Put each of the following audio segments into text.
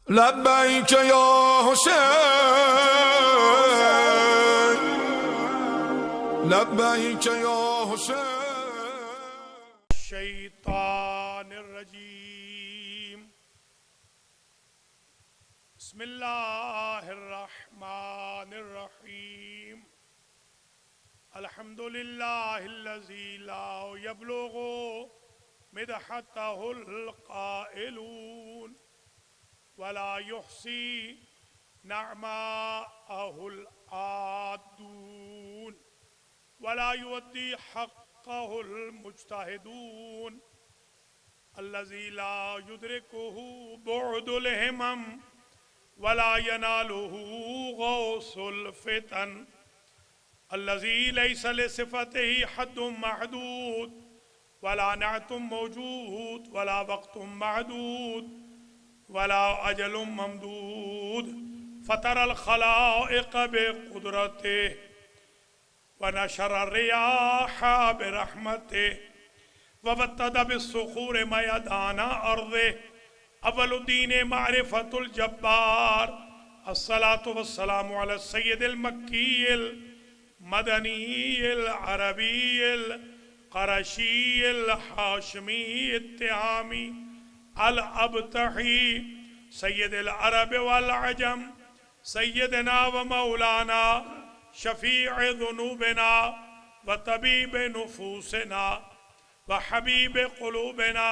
لبیک یا حسین، لبیک یا حسین. الشیطان الرجیم. بسم اللہ الرحمن الرحیم. الحمد للہ الذی لا یبلغ مدحتہ القائلون ولا يحصي نعماءه العادون ولا يودي حقه المجتهدون الذي لا يدركه بعد الهمم ولا يناله غوص الفتن الذي ليس لصفته حد محدود ولا نعت موجود ولا وقت معدود ولا اجل ممدود فطر الخلائق بقدرته ونشر الرياح برحمته وبتد بالصخور ميدان ارضه. اول الدين معرفة الجبار. الصلاة والسلام على السيد المكي المدني العربي القرشي الحاشمي التهامي الابتحی سید العرب والعجم سیدنا و مولانا شفیع ذنوبنا و طبیب نفوسنا و حبیب قلوبنا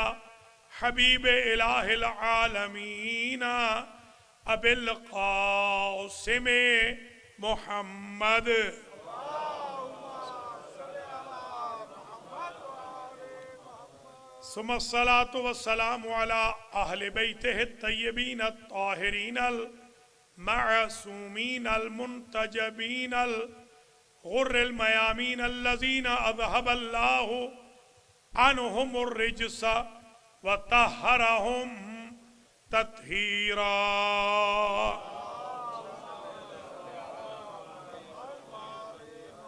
حبیب الہ العالمین ابی القاسم محمد. ثم الصلاة والسلام على أهل بيته الطيبين الطاهرين المعصومين المنتجبين الغر الميامين الذين أذهب الله عنهم الرجس وطهرهم تطهيرا.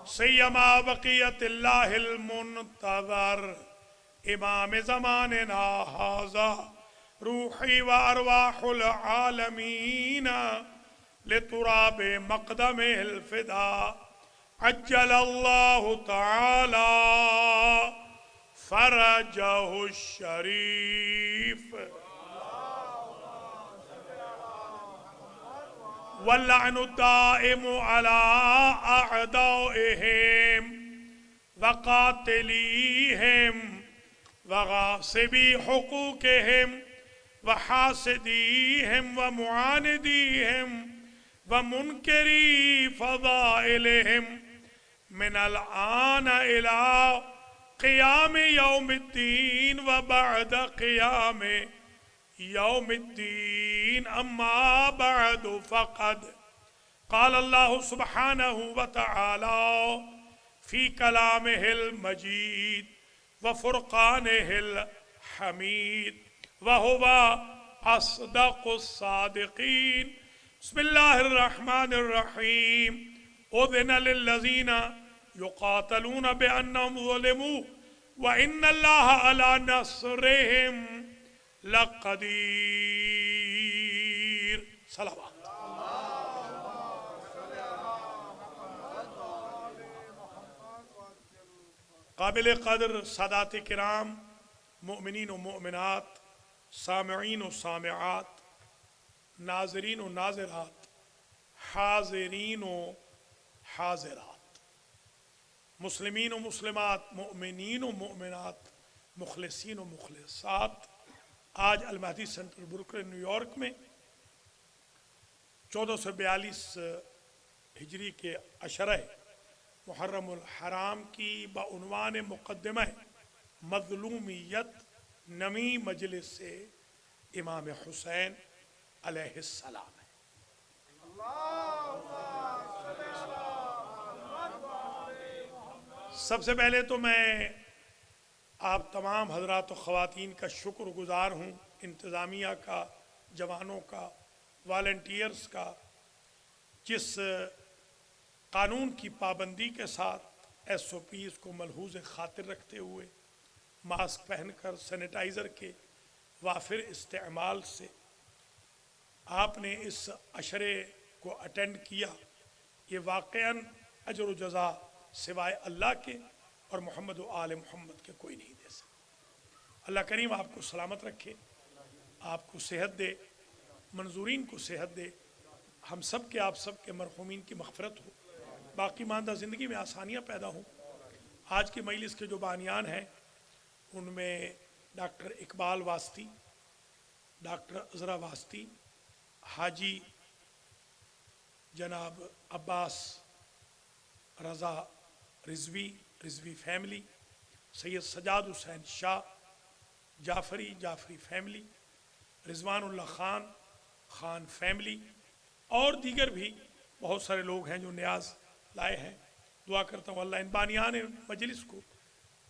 سيما بقية الله المنتظر امام زماننا هذا روحی و ارواح العالمین لتراب مقدم الفدا عجل اللہ تعالی فرجہ الشریف واللعن الدائم على اعدائهم وقاتلیہم وغاصبی حقوقهم وحاسدیہم ومعاندیہم ومنکری فضائلہم من الآن الى قیام یوم الدین وبعد قیام یوم الدین. اما بعد فقد قال اللہ سبحانہ وتعالی فی کلامہ المجید وفرقانه الحمید وهو اصدق الصادقین. بسم اللہ الرحمن الرحیم. اذن للذین یقاتلون بانہم ظلموا وان اللہ علی نصرہم لقدیر. صلوات. قابل قدر سادات کرام، مؤمنین و مؤمنات، سامعین و سامعات، ناظرین و ناظرات، حاضرین و حاضرات، مسلمین و مسلمات، مؤمنین و مؤمنات، مخلصین و مخلصات. آج المہدی سینٹر بروکلن نیو یارک میں 1442 ہجری کے عشرہ محرم الحرام کی بعنوان مقدمہ مظلومیت نمی مجلس سے امام حسین علیہ السلام ہے. سب سے پہلے تو میں آپ تمام حضرات و خواتین کا شکر گزار ہوں، انتظامیہ کا، جوانوں کا، والنٹیئرز کا، جس قانون کی پابندی کے ساتھ ایس او پیز کو ملحوظ خاطر رکھتے ہوئے ماسک پہن کر سینیٹائزر کے وافر استعمال سے آپ نے اس عشرے کو اٹینڈ کیا، یہ واقعاً اجر و جزا سوائے اللہ کے اور محمد و آل محمد کے کوئی نہیں دے سکتا۔ اللہ کریم آپ کو سلامت رکھے، آپ کو صحت دے، منظورین کو صحت دے، ہم سب کے آپ سب کے مرحومین کی مغفرت ہو، باقی ماندہ زندگی میں آسانیاں پیدا ہوں۔ آج کی مجلس کے جو بانیان ہیں ان میں ڈاکٹر اقبال واسطی، ڈاکٹر عذرا واسطی، حاجی جناب عباس رضا رضوی فیملی، سید سجاد حسین شاہ جعفری فیملی، رضوان اللہ خان فیملی، اور دیگر بھی بہت سارے لوگ ہیں جو نیاز لائے ہیں۔ دعا کرتا ہوں اللہ ان بانیان مجلس کو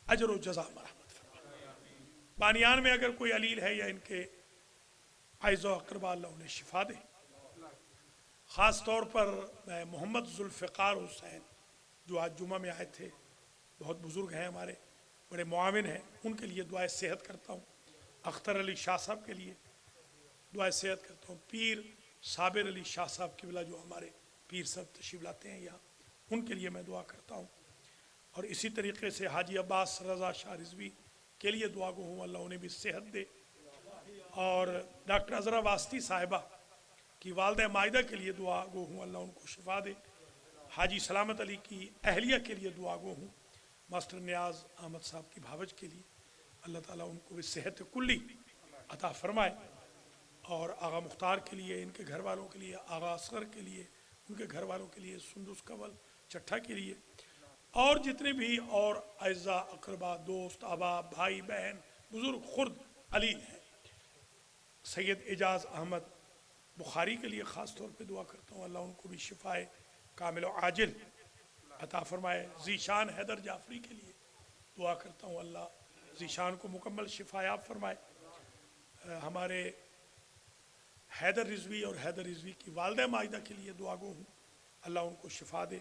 اجر و جزا مرحمت فرمائے۔ بانیان میں اگر کوئی علیل ہے یا ان کے عائز و اقربا، اللہ انہیں شفا دے۔ خاص طور پر میں محمد ذوالفقار حسین جو آج جمعہ میں آئے تھے، بہت بزرگ ہیں ہمارے، بڑے معاون ہیں، ان کے لیے دعائے صحت کرتا ہوں۔ اختر علی شاہ صاحب کے لیے دعائے صحت کرتا ہوں۔ پیر صابر علی شاہ صاحب کی بلا جو ہمارے پیر صاحب تشریف لاتے ہیں یہاں، ان کے لیے میں دعا کرتا ہوں۔ اور اسی طریقے سے حاجی عباس رضا شاہ رضوی کے لیے دعا گو ہوں، اللہ انہیں بھی صحت دے۔ اور ڈاکٹر عذرا واسطی صاحبہ کی والدہ مائدہ کے لیے دعا گو ہوں، اللہ ان کو شفا دے۔ حاجی سلامت علی کی اہلیہ کے لیے دعا گو ہوں، ماسٹر نیاز احمد صاحب کی بھاوج کے لیے اللہ تعالیٰ ان کو بھی صحت کلی عطا فرمائے۔ اور آغا مختار کے لیے، ان کے گھر والوں کے لیے، آغا اصغر کے لیے، ان کے گھر والوں کے لیے، سندس کنول چٹھا کے لیے، اور جتنے بھی اور اعزاء اقربا دوست احباب بھائی بہن بزرگ خرد علیل ہیں۔ سید اعجاز احمد بخاری کے لیے خاص طور پہ دعا کرتا ہوں، اللہ ان کو بھی شفائے کامل و عاجل عطا فرمائے۔ ذیشان حیدر جعفری کے لیے دعا کرتا ہوں، اللہ ذیشان کو مکمل شفا یاب فرمائے۔ ہمارے حیدر رضوی اور حیدر رضوی کی والدہ مائدہ کے لیے دعا گو ہوں، اللہ ان کو شفا دے۔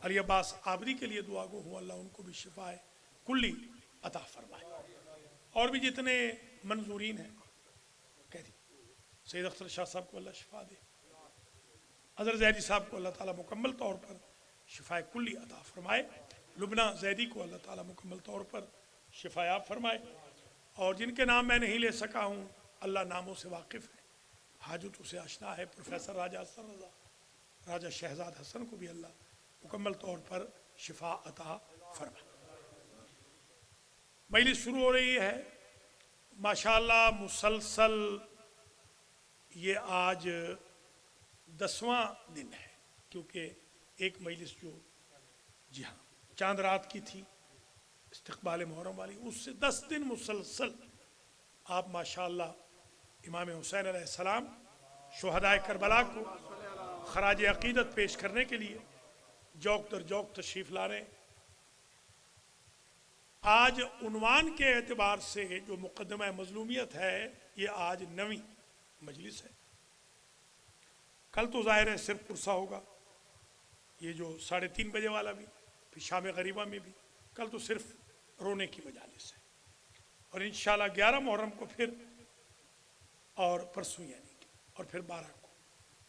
علی عباس عابدی کے لیے دعا گو ہوں، اللہ ان کو بھی شفائے کلی عطا فرمائے۔ اور بھی جتنے منظورین ہیں کہہ دی، سید اختر شاہ صاحب کو اللہ شفا دے، اظہر زیدی صاحب کو اللہ تعالیٰ مکمل طور پر شفائے کلی عطا فرمائے، لبنہ زیدی کو اللہ تعالیٰ مکمل طور پر شفا یاب فرمائے۔ اور جن کے نام میں نہیں لے سکا ہوں، اللہ ناموں سے واقف ہے، حاجتوں سے آشنا ہے، پروفیسر راجہ حسن رضا، راجہ شہزاد حسن کو بھی اللہ مکمل طور پر شفا عطا فرمائے۔ مجلس شروع ہو رہی ہے ماشاءاللہ، مسلسل یہ آج 10واں دن ہے، کیونکہ ایک مجلس جو جی ہاں چاند رات کی تھی استقبال محرم والی، اس سے 10 دن مسلسل آپ ماشاءاللہ امام حسین علیہ السلام شہدائے کربلا کو خراج عقیدت پیش کرنے کے لیے جوق در جوق تشریف لا رہے ہیں۔ آج عنوان کے اعتبار سے جو مقدمہ مظلومیت ہے، یہ آج 9ویں مجلس ہے۔ کل تو ظاہر ہے صرف پرسہ ہوگا، یہ جو 3:30 بجے والا بھی، پھر شام غریبہ میں بھی، کل تو صرف رونے کی مجالس ہے۔ اور انشاءاللہ 11 محرم کو پھر، اور پرسوں یعنی کہ، اور پھر 12 کو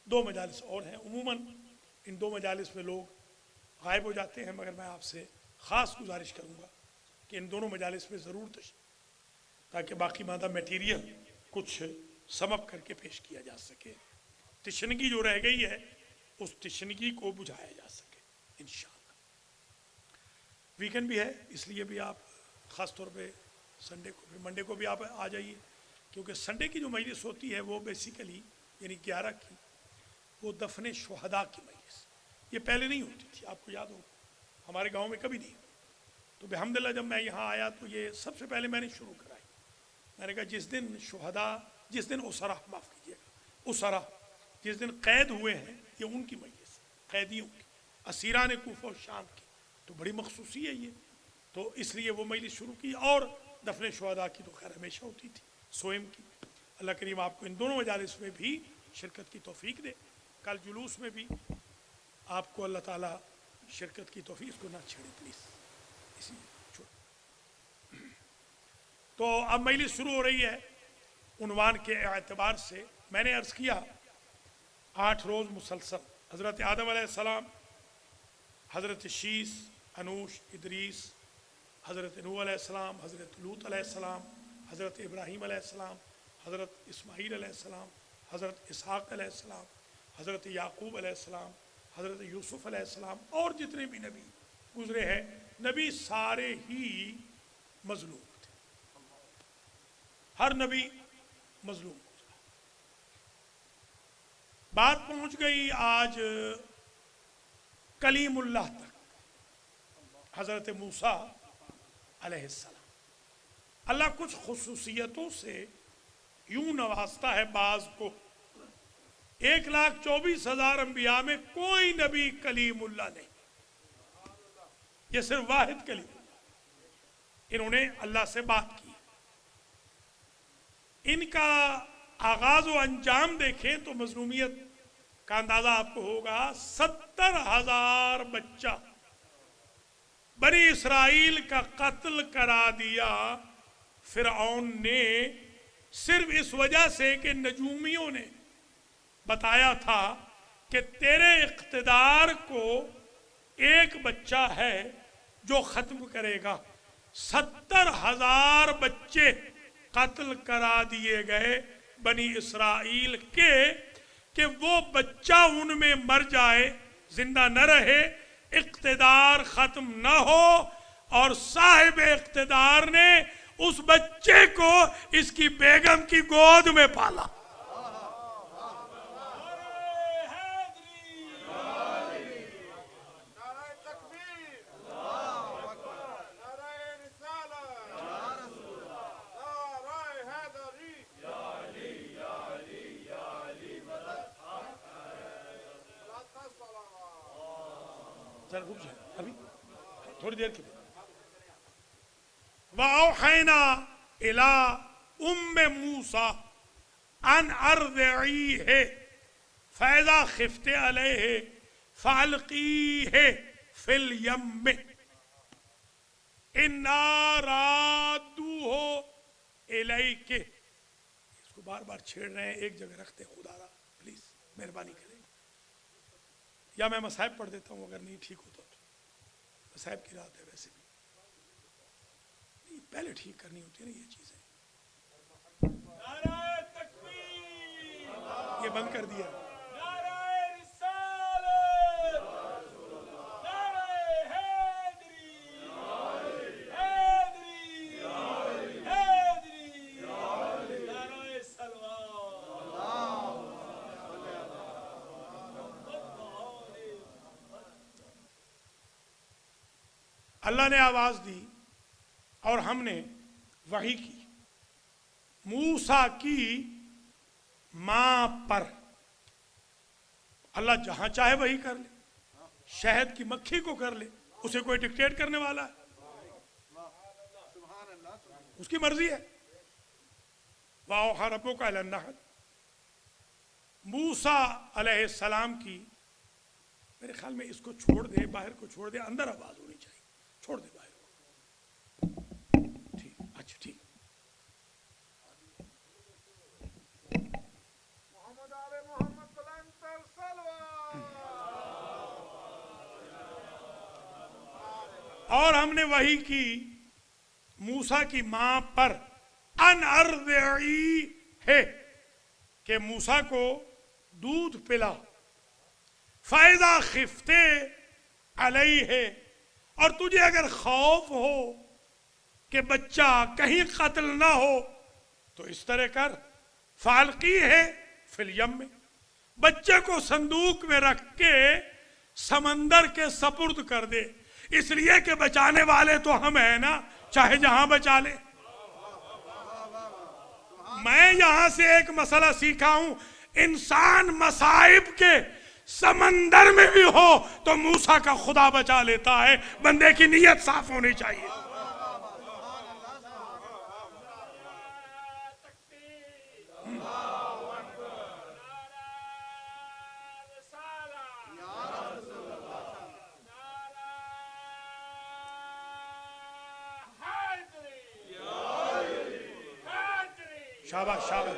2 مجالس اور ہیں۔ عموماً ان 2 مجالس میں لوگ غائب ہو جاتے ہیں، مگر میں آپ سے خاص گزارش کروں گا کہ ان دونوں مجالس میں ضرور تاکہ باقی مادہ میٹیریل کچھ سمپ کر کے پیش کیا جا سکے، تشنگی جو رہ گئی ہے اس تشنگی کو بجھایا جا سکے انشاءاللہ۔ ویکنڈ بھی ہے، اس لیے بھی آپ خاص طور پہ سنڈے کو، پھر منڈے کو بھی آپ آ جائیے، کیونکہ سنڈے کی جو مجلس ہوتی ہے وہ بیسیکلی یعنی 11 کی، وہ دفن شہداء کی مجلس، یہ پہلے نہیں ہوتی تھی، آپ کو یاد ہو ہمارے گاؤں میں کبھی نہیں۔ تو بحمداللہ جب میں یہاں آیا تو یہ سب سے پہلے میں نے شروع کرائی۔ میں نے کہا جس دن شہداء، جس دن اسرا، معاف کیجیے گا، اسرا جس دن قید ہوئے ہیں، یہ ان کی مجلس، قیدیوں کی، اسیران کوفہ و شام کی، تو بڑی مخصوصی ہے یہ، تو اس لیے وہ مجلس شروع کی۔ اور دفن شہداء کی تو خیر ہمیشہ ہوتی تھی، سوئم کی۔ اللہ کریم آپ کو ان دونوں مجالس میں بھی شرکت کی توفیق دے۔ کل جلوس میں بھی آپ کو اللہ تعالیٰ شرکت کی توفیق، اس کو نہ چھیڑے پلیز، اسی تو اب مجلس شروع ہو رہی ہے۔ عنوان کے اعتبار سے میں نے عرض کیا 8 روز مسلسل حضرت آدم علیہ السلام، حضرت شیس، انوش، ادریس، حضرت نوح علیہ السلام، حضرت لوط علیہ السلام، حضرت ابراہیم علیہ السلام، حضرت اسماعیل علیہ السلام، حضرت اسحاق علیہ السلام، حضرت یعقوب علیہ السلام، حضرت یوسف علیہ السلام، اور جتنے بھی نبی گزرے ہیں، نبی سارے ہی مظلوم تھے، ہر نبی مظلوم گزرا۔ بات پہنچ گئی آج کلیم اللہ تک، حضرت موسیٰ علیہ السلام۔ اللہ کچھ خصوصیتوں سے یوں نوازتا ہے بعض کو، 1,24,000 انبیاء میں کوئی نبی کلیم اللہ نہیں، یہ صرف واحد کلیم اللہ، انہوں نے اللہ سے بات کی۔ ان کا آغاز و انجام دیکھیں تو مظلومیت کا اندازہ آپ کو ہوگا۔ 70,000 بچہ بنی اسرائیل کا قتل کرا دیا فرعون نے، صرف اس وجہ سے کہ نجومیوں نے بتایا تھا کہ تیرے اقتدار کو ایک بچہ ہے جو ختم کرے گا۔ 70,000 بچے قتل کرا دیے گئے بنی اسرائیل کے، کہ وہ بچہ ان میں مر جائے، زندہ نہ رہے، اقتدار ختم نہ ہو، اور صاحب اقتدار نے اس بچے کو اس کی بیگم کی گود میں پالا۔ رک جائے ابھی تھوڑی دیر کے بعد۔ وَأَوْحَيْنَا إِلَىٰ أُمِّ مُوسَىٰ أَنْ أَرْضِعِيهِ فَإِذَا خِفْتِ عَلَيْهِ فَأَلْقِيهِ فِي الْيَمِّ إِنَّا رَادُّوهُ إِلَيْكِ۔ اس کو بار بار چھیڑ رہے ہیں، ایک جگہ رکھتے خدا را، پلیز مہربانی کریں، یا میں مصاحب پڑھ دیتا ہوں اگر نہیں ٹھیک ہوتا تو، مصاحب کی رات ہے ویسے بھی نہیں، پہلے ٹھیک کرنی ہوتی ہے نا یہ چیزیں۔ نعرہ تکبیر، یہ بند کر دیا۔ نعرہ رسالت، نعرہ حیدری، حیدری، حیدری، نعرہ سلوات۔ اللہ نے آواز دی اور ہم نے وحی کی موسیٰ کی ماں پر۔ اللہ جہاں چاہے وحی کر لے، شہد کی مکھی کو کر لے، اسے کوئی ڈکٹیٹ کرنے والا ہے؟ اس کی مرضی ہے۔ وَأَوْحَىٰ رَبُّكَ إِلَى النَّحْلِ، موسیٰ علیہ السلام کی، میرے خیال میں اس کو چھوڑ دے، باہر کو چھوڑ دے، اندر آواز ہونی چاہیے، چھوڑ دے باہر کو، ٹھیک، اچھا ٹھیک۔ محمد آل محمد بلند تر صلوات۔ اور ہم نے وحی کی موسیٰ کی ماں پر، ان ارضعی ہے، کہ موسیٰ کو دودھ پلا، فَإِذَا خِفْتِ عَلَيْهِ، اور تجھے اگر خوف ہو کہ بچہ کہیں قتل نہ ہو تو اس طرح کر، فَأَلْقِيهِ فِي الْيَمِّ، بچے کو صندوق میں رکھ کے سمندر کے سپرد کر دے، اس لیے کہ بچانے والے تو ہم ہیں نا، چاہے جہاں بچا لے۔ میں یہاں سے ایک مسئلہ سیکھا ہوں، انسان مصائب کے سمندر میں بھی ہو تو موسیٰ کا خدا بچا لیتا ہے، بندے کی نیت صاف ہونی چاہیے۔ شاباش شاباش۔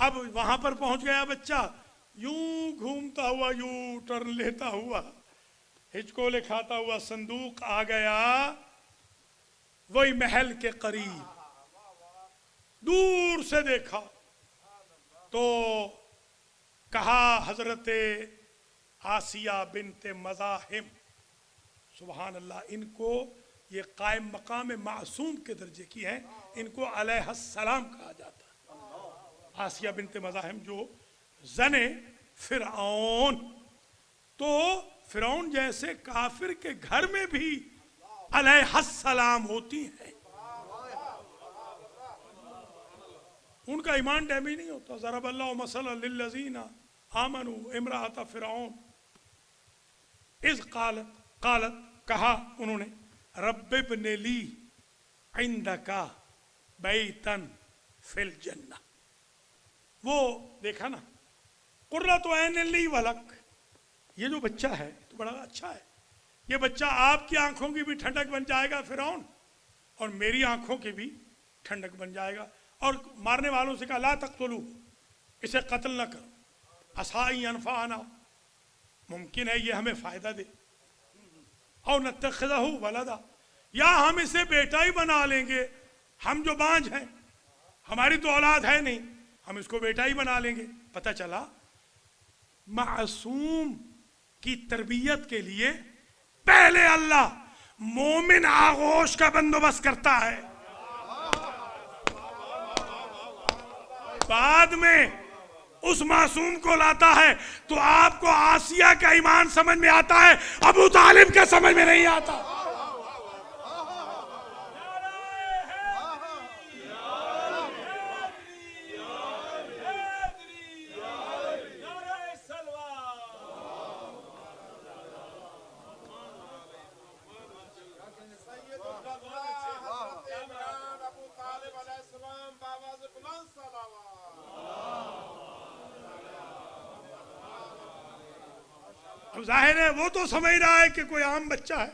اب وہاں پر پہنچ گیا بچہ، یوں گھومتا ہوا، یوں ٹرن لیتا ہوا، ہچکولے کھاتا ہوا صندوق آ گیا وہی محل کے قریب. دور سے دیکھا تو کہا حضرت آسیہ بنت مزاحم، سبحان اللہ، ان کو یہ قائم مقام معصوم کے درجے کی ہیں، ان کو علیہ السلام کہا جاتا ہے. آسیہ بنت مزاحم جو زن فرعون، تو فرعون جیسے کافر کے گھر میں بھی علیہ السلام ہوتی ہیں، ان کا ایمان ڈیمیج نہیں ہوتا. ضرب اللہ مثلا للذین آمنوا امرأۃ فرعون اذ قالت کہا انہوں نے رب ابن لی عندک بیتا فی الجنہ. وہ دیکھا نا، قرۃ عین لی ولک، یہ جو بچہ ہے تو بڑا اچھا ہے، یہ بچہ آپ کی آنکھوں کی بھی ٹھنڈک بن جائے گا فرعون، اور میری آنکھوں کی بھی ٹھنڈک بن جائے گا. اور مارنے والوں سے کہا لا تقتلوہ، اسے قتل نہ کرو، عسیٰ ینفعنا، ممکن ہے یہ ہمیں فائدہ دے، او نتخذہ ولدا، یا ہم اسے بیٹا ہی بنا لیں گے، ہم جو بانجھ ہیں، ہماری تو اولاد ہے نہیں، ہم اس کو بیٹا ہی بنا لیں گے. پتہ چلا معصوم کی تربیت کے لیے پہلے اللہ مومن آغوش کا بندوبست کرتا ہے، بعد میں اس معصوم کو لاتا ہے. تو آپ کو آسیہ کا ایمان سمجھ میں آتا ہے، ابو طالب کا سمجھ میں نہیں آتا. اب ظاہر ہے وہ تو سمجھ رہا ہے کہ کوئی عام بچہ ہے،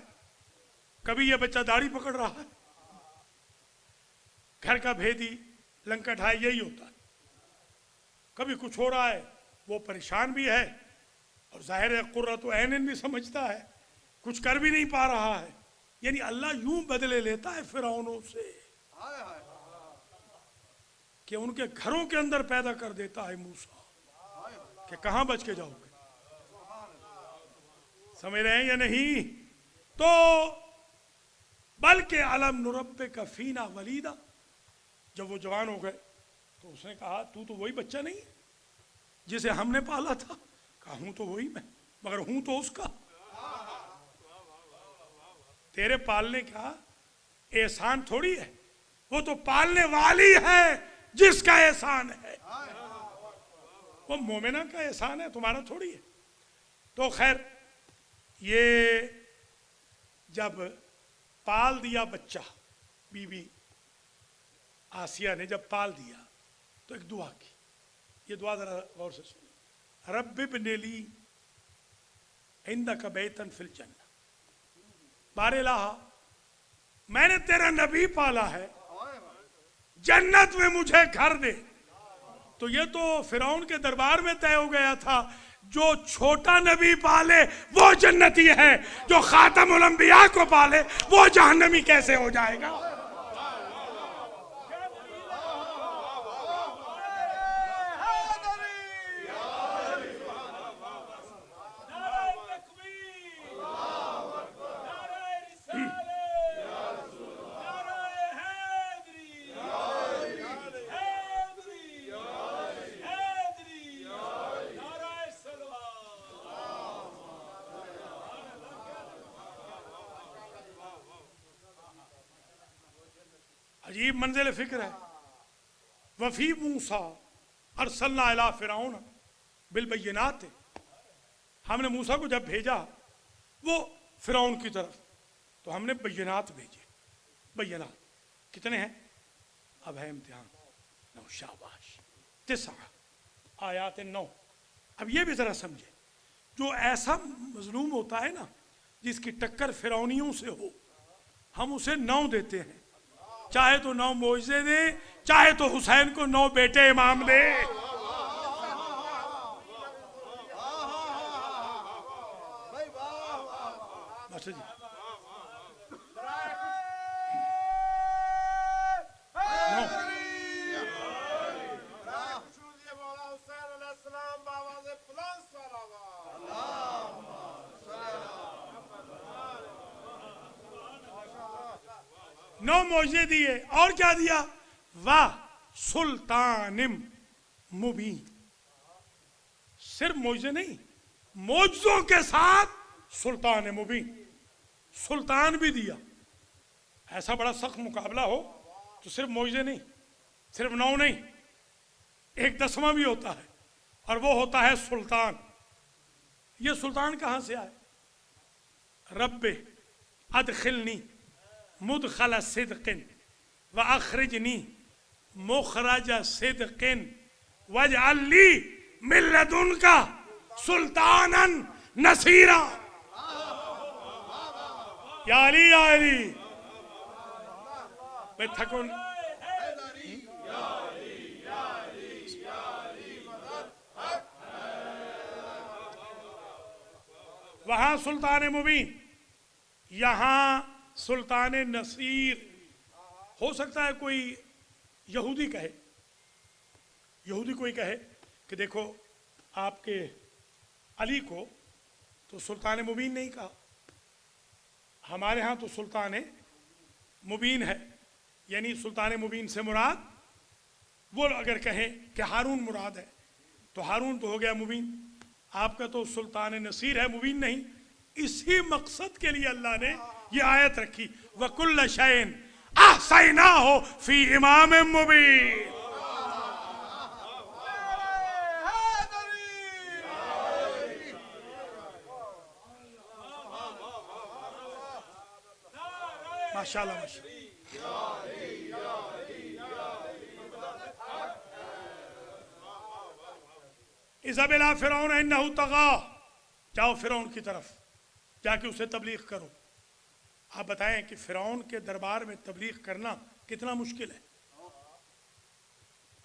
کبھی یہ بچہ داڑھی پکڑ رہا ہے، گھر کا بھیدی لنکا ڈھائی یہی ہوتا ہے، کبھی کچھ ہو رہا ہے، وہ پریشان بھی ہے، اور ظاہر ہے قرۃ عین بھی سمجھتا ہے، کچھ کر بھی نہیں پا رہا ہے. یعنی اللہ یوں بدلے لیتا ہے فرعونوں سے کہ ان کے گھروں کے اندر پیدا کر دیتا ہے موسیٰ کہ کہاں بچ کے جاؤ گے. سمجھ رہے ہیں یا نہیں؟ تو بلکہ علم نربک فینا ولیدا، جب وہ جوان ہو گئے تو اس نے کہا تو وہی بچہ نہیں ہے جسے ہم نے پالا تھا. کہا ہوں تو وہی میں، مگر ہوں تو اس کا. تیرے پالنے کا احسان تھوڑی ہے، وہ تو پالنے والی ہے جس کا احسان ہے، وہ مومنہ کا احسان ہے، تمہارا تھوڑی ہے. تو خیر یہ جب پال دیا بچہ، بی بی آسیہ نے جب پال دیا تو ایک دعا کی. یہ دعا ذرا غور سے سنو. رب ابن لی عندک بیتا فی الجنہ، بار الہ میں نے تیرا نبی پالا ہے، جنت میں مجھے گھر دے. تو یہ تو فرعون کے دربار میں طے ہو گیا تھا، جو چھوٹا نبی پالے وہ جنتی ہے، جو خاتم الانبیاء کو پالے وہ جہنمی کیسے ہو جائے گا؟ عجیب منزل فکر ہے. وفی موسیٰ ارسلنا الی فرعون بالبینات، ہم نے موسیٰ کو جب بھیجا وہ فرعون کی طرف تو ہم نے بینات بھیجے. بینات کتنے ہیں؟ اب ہے امتحان. 9 شاباش، 9 آیات 9. اب یہ بھی ذرا سمجھے، جو ایسا مظلوم ہوتا ہے نا جس کی ٹکر فرعونیوں سے ہو، ہم اسے 9 دیتے ہیں، چاہے تو 9 معجزے دے، چاہے تو حسین کو 9 بیٹے امام دے. اچھا جی مولا حسین علیہ السلام بابا سے بلند صلوات. نو معجزے دیے اور کیا دیا واہ سلطان مبین صرف معجزے نہیں معجزوں کے ساتھ سلطان مبین سلطان بھی دیا ایسا بڑا سخت مقابلہ ہو تو صرف معجزے نہیں صرف 9 نہیں 1/10 بھی ہوتا ہے اور وہ ہوتا ہے سلطان یہ سلطان کہاں سے آئے رب ادخلنی مدخل صدق واخرجنی مخرج صدق واجعل لی من لدنک سلطانا نصیرا یا علی یا علی میں تھکوں وہاں سلطان مبین یہاں سلطان نصیر ہو سکتا ہے کوئی یہودی کوئی کہے کہ دیکھو آپ کے علی کو تو سلطان مبین نہیں کہا ہمارے ہاں تو سلطان مبین ہے یعنی سلطان مبین سے مراد وہ اگر کہیں کہ ہارون مراد ہے تو ہارون تو ہو گیا مبین آپ کا تو سلطان نصیر ہے مبین نہیں اسی مقصد کے لیے اللہ نے یہ آیت رکھی وَكُلَّ شَيْءٍ أَحْصَيْنَاهُ فِي إِمَامٍ مُبِينٍ ماشاءاللہ اذهب إلى فرعون إنه طغى جاؤ فرعون کی طرف جا کے اسے تبلیغ کرو آپ بتائیں کہ فرعون کے دربار میں تبلیغ کرنا کتنا مشکل ہے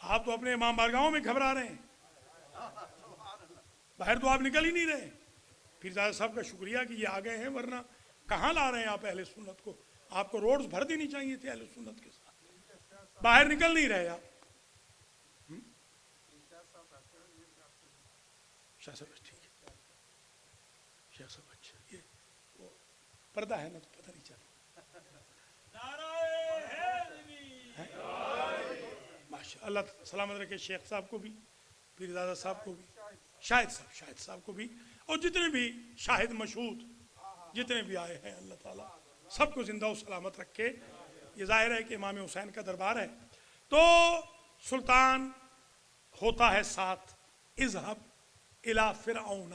آپ تو اپنے امام بارگاہوں میں گھبرا رہے ہیں باہر تو آپ نکل ہی نہیں رہے پیرزادہ صاحب کا شکریہ کہ یہ آ گئے ہیں ورنہ کہاں لا رہے ہیں آپ اہل سنت کو آپ کو روڈز بھر دینی چاہیے تھے اہل سنت کے ساتھ باہر نکل نہیں رہے آپ شاہ صاحب ٹھیک ہے شیخ صاحب اچھا یہ وہ پردہ ہے نا تو پتہ نہیں چلا ماشاء اللہ سلامت رکھے شیخ صاحب کو بھی پیرزادہ صاحب کو بھی شاہد صاحب کو بھی اور جتنے بھی شاہد مشہود جتنے بھی آئے ہیں اللہ تعالیٰ سب کو زندہ و سلامت رکھے یہ ظاہر ہے کہ امام حسین کا دربار ہے تو سلطان ہوتا ہے ساتھ اذهب الى فرعون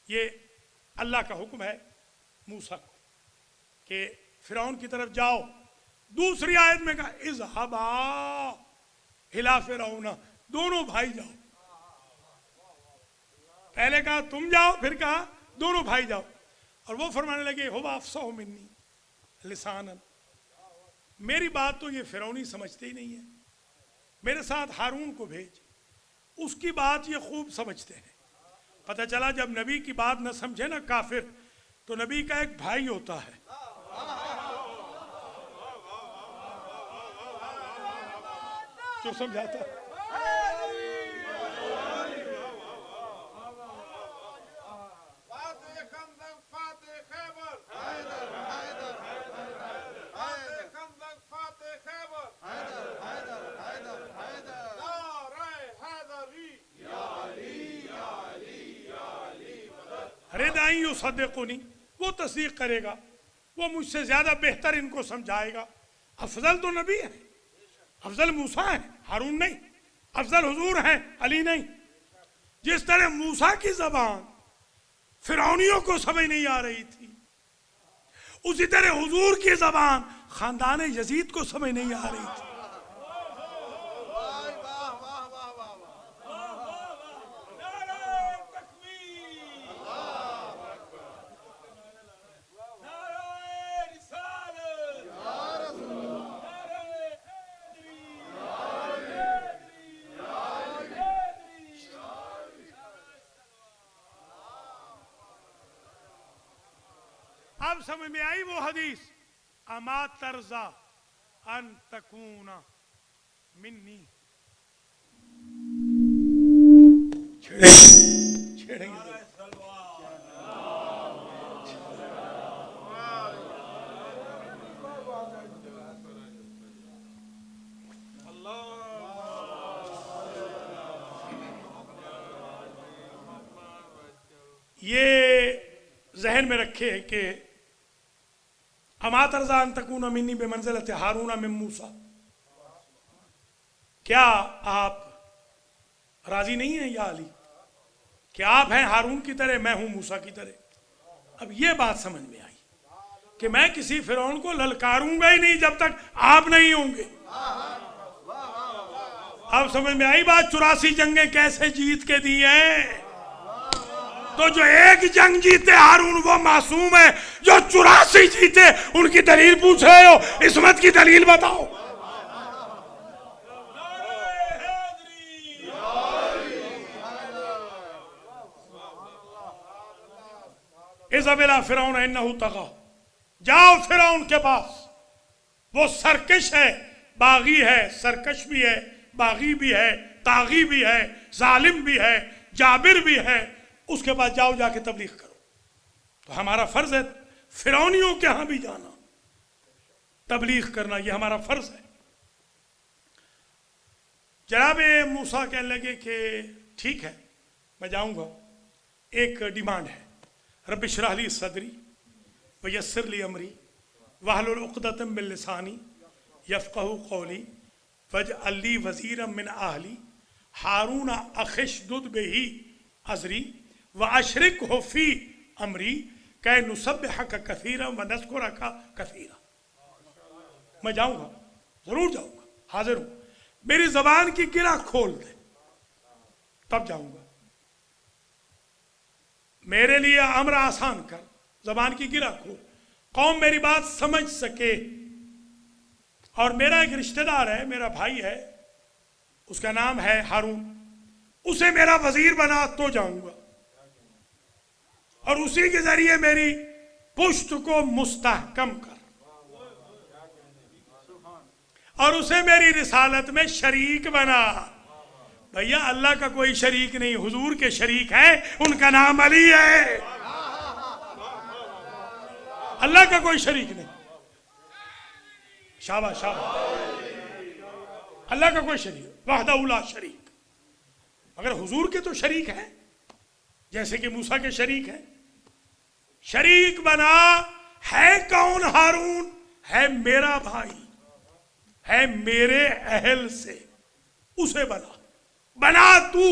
یہ اللہ کا حکم ہے موسیٰ کو کہ فرعون کی طرف جاؤ دوسری آیت میں کہا اذهبا الى فرعون دونوں بھائی جاؤ پہلے کہا تم جاؤ پھر کہا دونوں بھائی جاؤ اور وہ فرمانے لگے هو افصح منی لسانا میری بات تو یہ فرعونی سمجھتے ہی نہیں ہے میرے ساتھ ہارون کو بھیج اس کی بات یہ خوب سمجھتے ہیں پتہ چلا جب نبی کی بات نہ سمجھے نا کافر تو نبی کا ایک بھائی ہوتا ہے جو سمجھاتا ہے ردائیں یصدقونی وہ تصدیق کرے گا وہ مجھ سے زیادہ بہتر ان کو سمجھائے گا افضل تو نبی ہے افضل موسیٰ ہے ہارون نہیں افضل حضور ہیں علی نہیں جس طرح موسیٰ کی زبان فرعونیوں کو سمجھ نہیں آ رہی تھی اسی طرح حضور کی زبان خاندان یزید کو سمجھ نہیں آ رہی تھی اب سمجھ میں آئی وہ حدیث اما ترضا ان تکون منی. چھیڑیں گے یہ ذہن میں رکھے کہ اما ترضا ان تکون منی بمنزلت ہارون من موسیٰ. کیا آپ راضی نہیں ہیں یا علی کہ آپ ہیں ہارون کی طرح، میں ہوں موسیٰ کی طرح؟ اب یہ بات سمجھ میں آئی کہ میں کسی فرعون کو للکاروں گا ہی نہیں جب تک آپ نہیں ہوں گے. اب سمجھ میں آئی بات 84 جنگیں کیسے جیت کے دی ہیں. تو جو ایک جنگ جیتے ہارون وہ معصوم ہے، جو 84 جیتے ان کی دلیل پوچھ رہے ہو، عصمت کی دلیل بتاؤ. اذهب الى فرعون انه طغى. جاؤ فرعون کے پاس، وہ سرکش ہے، باغی ہے، سرکش بھی ہے، باغی بھی ہے، طاغی بھی ہے، ظالم بھی ہے، جابر بھی ہے. اس کے پاس جاؤ، جا کے تبلیغ کرو. تو ہمارا فرض ہے فرعونیوں کے ہاں بھی جانا، تبلیغ کرنا، یہ ہمارا فرض ہے. جناب موسیٰ کہنے لگے کہ ٹھیک ہے میں جاؤں گا. ایک ڈیمانڈ ہے، رب اشرح لی صدری ویسر لی امری واحلل عقدۃ من لسانی یفقہوا قولی واجعل لی وزیرا من اہلی ہارون اخی اشدد بہ ازری واشرکہ فی امری کہ نسبحک کثیرا ونذکرک کثیرا. میں جاؤں گا، ضرور جاؤں گا، حاضر ہوں. میری زبان کی گرہ کھول دے تب جاؤں گا. میرے لیے امر آسان کر، زبان کی گرہ کھول، قوم میری بات سمجھ سکے. اور میرا ایک رشتہ دار ہے، میرا بھائی ہے، اس کا نام ہے ہارون، اسے میرا وزیر بنا تو جاؤں گا، اور اسی کے ذریعے میری پشت کو مستحکم کر، اور اسے میری رسالت میں شریک بنا. بھیا اللہ کا کوئی شریک نہیں، حضور کے شریک ہیں، ان کا نام علی ہے. اللہ کا کوئی شریک نہیں. شاباش شاباش. اللہ کا کوئی شریک، وحدہ لا شریک. مگر حضور کے تو شریک ہیں، جیسے کہ موسیٰ کے شریک ہیں. شریک بنا. ہے کون ہارون؟ ہے میرا بھائی، ہے میرے اہل سے، اسے بنا تو.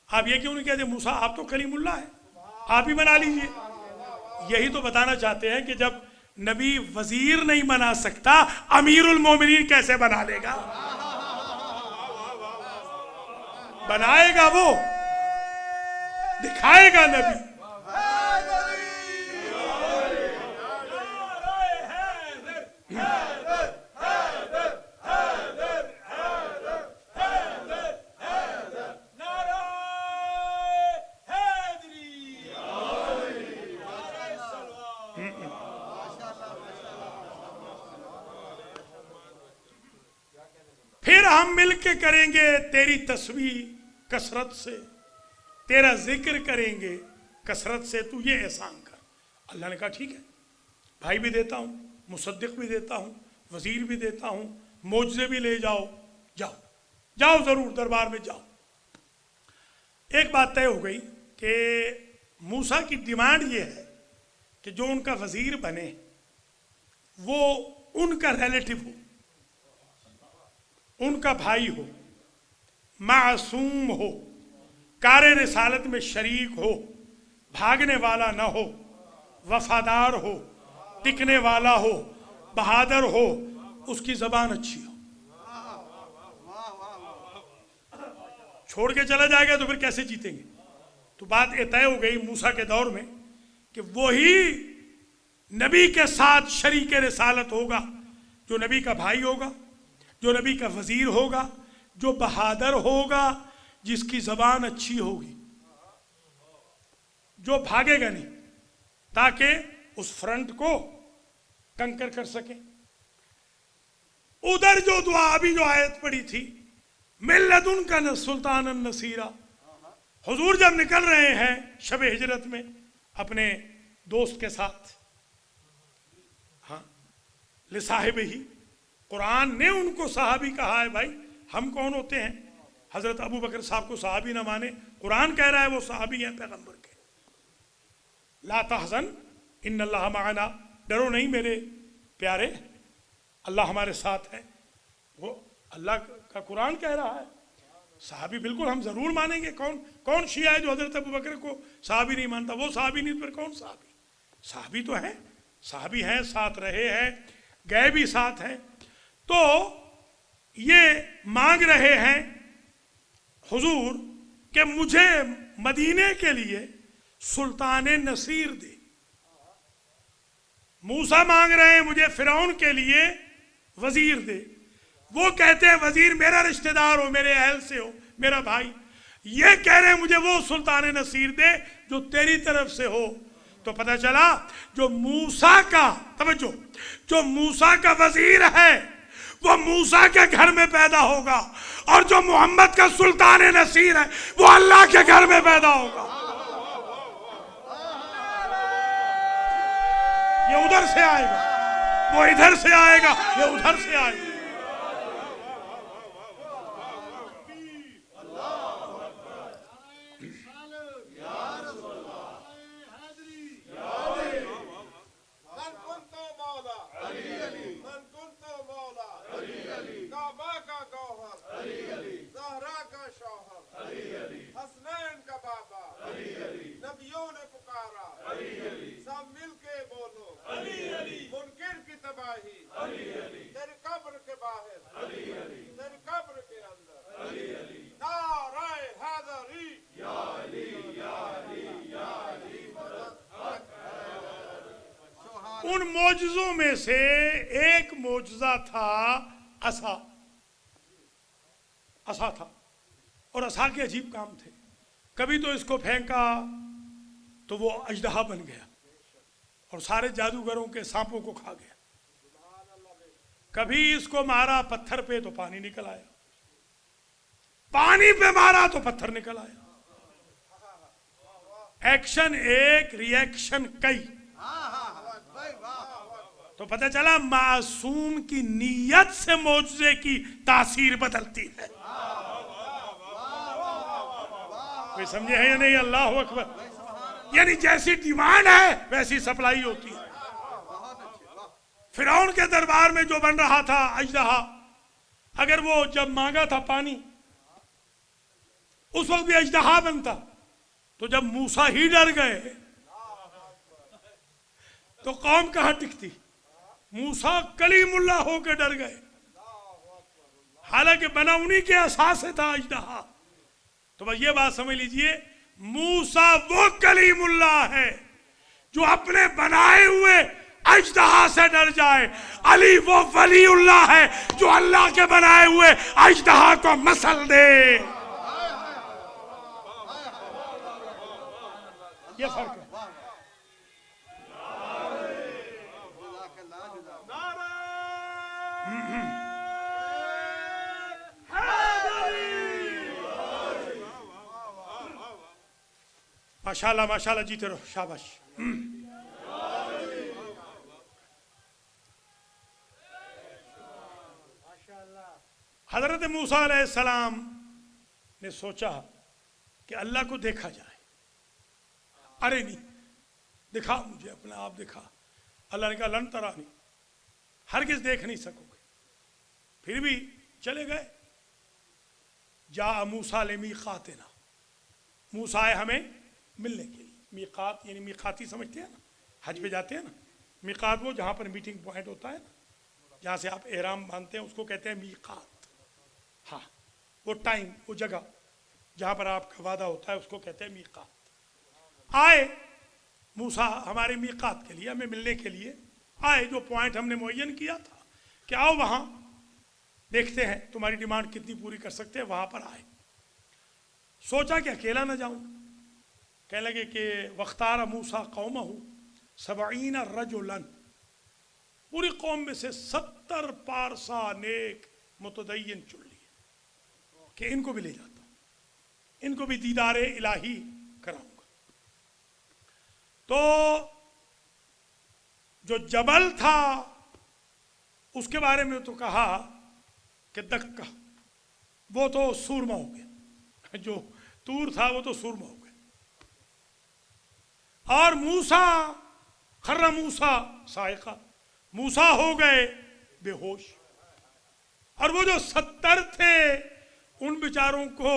آپ یہ کیوں نہیں کہتے موسیٰ آپ تو کلیم اللہ ہے، آپ ہی بنا لیجئے؟ یہی تو بتانا چاہتے ہیں کہ جب نبی وزیر نہیں بنا سکتا، امیر المومنین کیسے بنا لے گا؟ بنائے گا وہ، دکھائے گا نبی. پھر ہم مل کے کریں گے تیری تسبیح کثرت سے، تیرا ذکر کریں گے کثرت سے، تو یہ احسان کر. اللہ نے کہا ٹھیک ہے، بھائی بھی دیتا ہوں، مصدق بھی دیتا ہوں، وزیر بھی دیتا ہوں، معجزے بھی لے جاؤ. جاؤ جاؤ ضرور، دربار میں جاؤ. ایک بات طے ہو گئی کہ موسیٰ کی ڈیمانڈ یہ ہے کہ جو ان کا وزیر بنے وہ ان کا ریلیٹو ہو، ان کا بھائی ہو، معصوم ہو، کار رسالت میں شریک ہو، بھاگنے والا نہ ہو، وفادار ہو، ٹکنے والا ہو، بہادر ہو، اس کی زبان اچھی ہو. چھوڑ کے چلا جائے گا تو پھر کیسے جیتیں گے؟ تو بات یہ طے ہو گئی موسیٰ کے دور میں کہ وہی نبی کے ساتھ شریک رسالت ہوگا جو نبی کا بھائی ہوگا، جو نبی کا وزیر ہوگا، جو بہادر ہوگا، جس کی زبان اچھی ہوگی، جو بھاگے گا نہیں، تاکہ اس فرنٹ کو کنکر کر سکیں. ادھر جو دعا ابھی جو آیت پڑی تھی من لدنک سلطانا نصیرا، حضور جب نکل رہے ہیں شب ہجرت میں اپنے دوست کے ساتھ، ہاں لصاحب ہی، قرآن نے ان کو صحابی کہا ہے. بھائی ہم کون ہوتے ہیں حضرت ابو بکر صاحب کو صحابی نہ مانے؟ قرآن کہہ رہا ہے وہ صحابی ہیں پیغمبر کے. لا تحزن ان اللہ معنا، ڈرو نہیں میرے پیارے، اللہ ہمارے ساتھ ہے. وہ اللہ کا قرآن کہہ رہا ہے. صحابی بالکل ہم ضرور مانیں گے. کون شیعہ ہے جو حضرت ابو بکر کو صحابی نہیں مانتا؟ وہ صحابی نہیں پھر کون صحابی؟ صحابی تو ہے، صحابی ہیں، ساتھ رہے ہیں، گئے بھی ساتھ ہیں. تو یہ مانگ رہے ہیں حضور کہ مجھے مدینے کے لیے سلطان نصیر دے. موسیٰ مانگ رہے ہیں مجھے فرعون کے لیے وزیر دے. وہ کہتے ہیں وزیر میرا رشتہ دار ہو، میرے اہل سے ہو، میرا بھائی. یہ کہہ رہے ہیں مجھے وہ سلطان نصیر دے جو تیری طرف سے ہو. تو پتہ چلا جو موسیٰ کا، توجہ، جو موسیٰ کا وزیر ہے وہ موسیٰ کے گھر میں پیدا ہوگا، اور جو محمد کا سلطان نصیر ہے وہ اللہ کے گھر میں پیدا ہوگا. یہ ادھر سے آئے گا، وہ ادھر سے آئے گا، یہ ادھر سے آئے گا. من كنت مولا من كنت مولا کعبہ کا گوہر، زہرا کا شوہر، حسنین کا بابا، نبیوں نے پکارا، سب مل کے بولو، منکر کی تباہی تیری قبر کے باہر، تیری قبر کے اندر. نعرہ حیدری، ان معجزوں میں سے ایک معجزہ تھا عصا. عصا تھا، اور عصا کے عجیب کام تھے. کبھی تو اس کو پھینکا تو وہ اژدہا بن گیا اور سارے جادوگروں کے سانپوں کو کھا گیا. کبھی اس کو مارا پتھر پہ تو پانی نکل آیا، پانی پہ مارا تو پتھر نکل آیا. ایکشن ایک، ری ایکشن کئی. تو پتہ چلا معصوم کی نیت سے معجزے کی تاثیر بدلتی ہے. کوئی سمجھے ہے یا نہیں؟ اللہ اکبر. یعنی جیسی ڈیمانڈ ہے ویسی سپلائی ہوتی ہے. فرعون کے دربار میں جو بن رہا تھا اژدہا، اگر وہ جب مانگا تھا پانی اس وقت بھی اژدہا بنتا، تو جب موسیٰ ہی ڈر گئے تو قوم کہاں ٹکتی؟ موسیٰ کلیم اللہ ہو کے ڈر گئے، حالانکہ بنا انہی کے اساس سے تھا اژدہا. تو بس یہ بات سمجھ لیجئے، موسیٰ وہ کلیم اللہ ہے جو اپنے بنائے ہوئے اژدہا سے ڈر جائے. علی وہ ولی اللہ ہے جو اللہ کے بنائے ہوئے اژدہا کو مسل دے. یہ فرق ہے. ماشاءاللہ ماشاءاللہ، جیتے رہو، شاباش. حضرت موسیٰ علیہ السلام نے سوچا کہ اللہ کو دیکھا جائے. ارے نہیں، دکھا مجھے اپنا آپ دکھا. اللہ نے کہا لن ترانی، ہرگز دیکھ نہیں سکو گے. پھر بھی چلے گئے. جاء موسیٰ لمیقاتنا، موسیٰ آئے ہمیں ملنے کے لیے. میقات یعنی میقاتی سمجھتے ہیں نا، حج پہ جاتے ہیں نا، میقات وہ جہاں پر میٹنگ پوائنٹ ہوتا ہے نا، جہاں سے آپ احرام باندھتے ہیں اس کو کہتے ہیں میقات. ہاں، وہ ٹائم، وہ جگہ جہاں پر آپ کا وعدہ ہوتا ہے اس کو کہتے ہیں میقات. آئے موسیٰ ہمارے میقات کے لیے، ہمیں ملنے کے لیے آئے. جو پوائنٹ ہم نے معین کیا تھا کہ آؤ وہاں دیکھتے ہیں تمہاری ڈیمانڈ کتنی پوری کر سکتے ہیں، وہاں پر آئے. سوچا کہ اکیلا نہ جاؤں. کہنے لگے کہ وختار موسیٰ قومہ، 70 رجلن، پوری قوم میں سے 70 پارسا نیک متدین چن لیے کہ ان کو بھی لے جاتا ہوں، ان کو بھی دیدار الہی کراؤں گا۔ تو جو جبل تھا اس کے بارے میں تو کہا کہ دکا، وہ تو سورما ہو گیا، جو طور تھا وہ تو سورما ہو گیا، اور موسیٰ خر موسیٰ صاعقہ، موسیٰ ہو گئے بے ہوش، اور وہ جو 70 تھے ان بیچاروں کو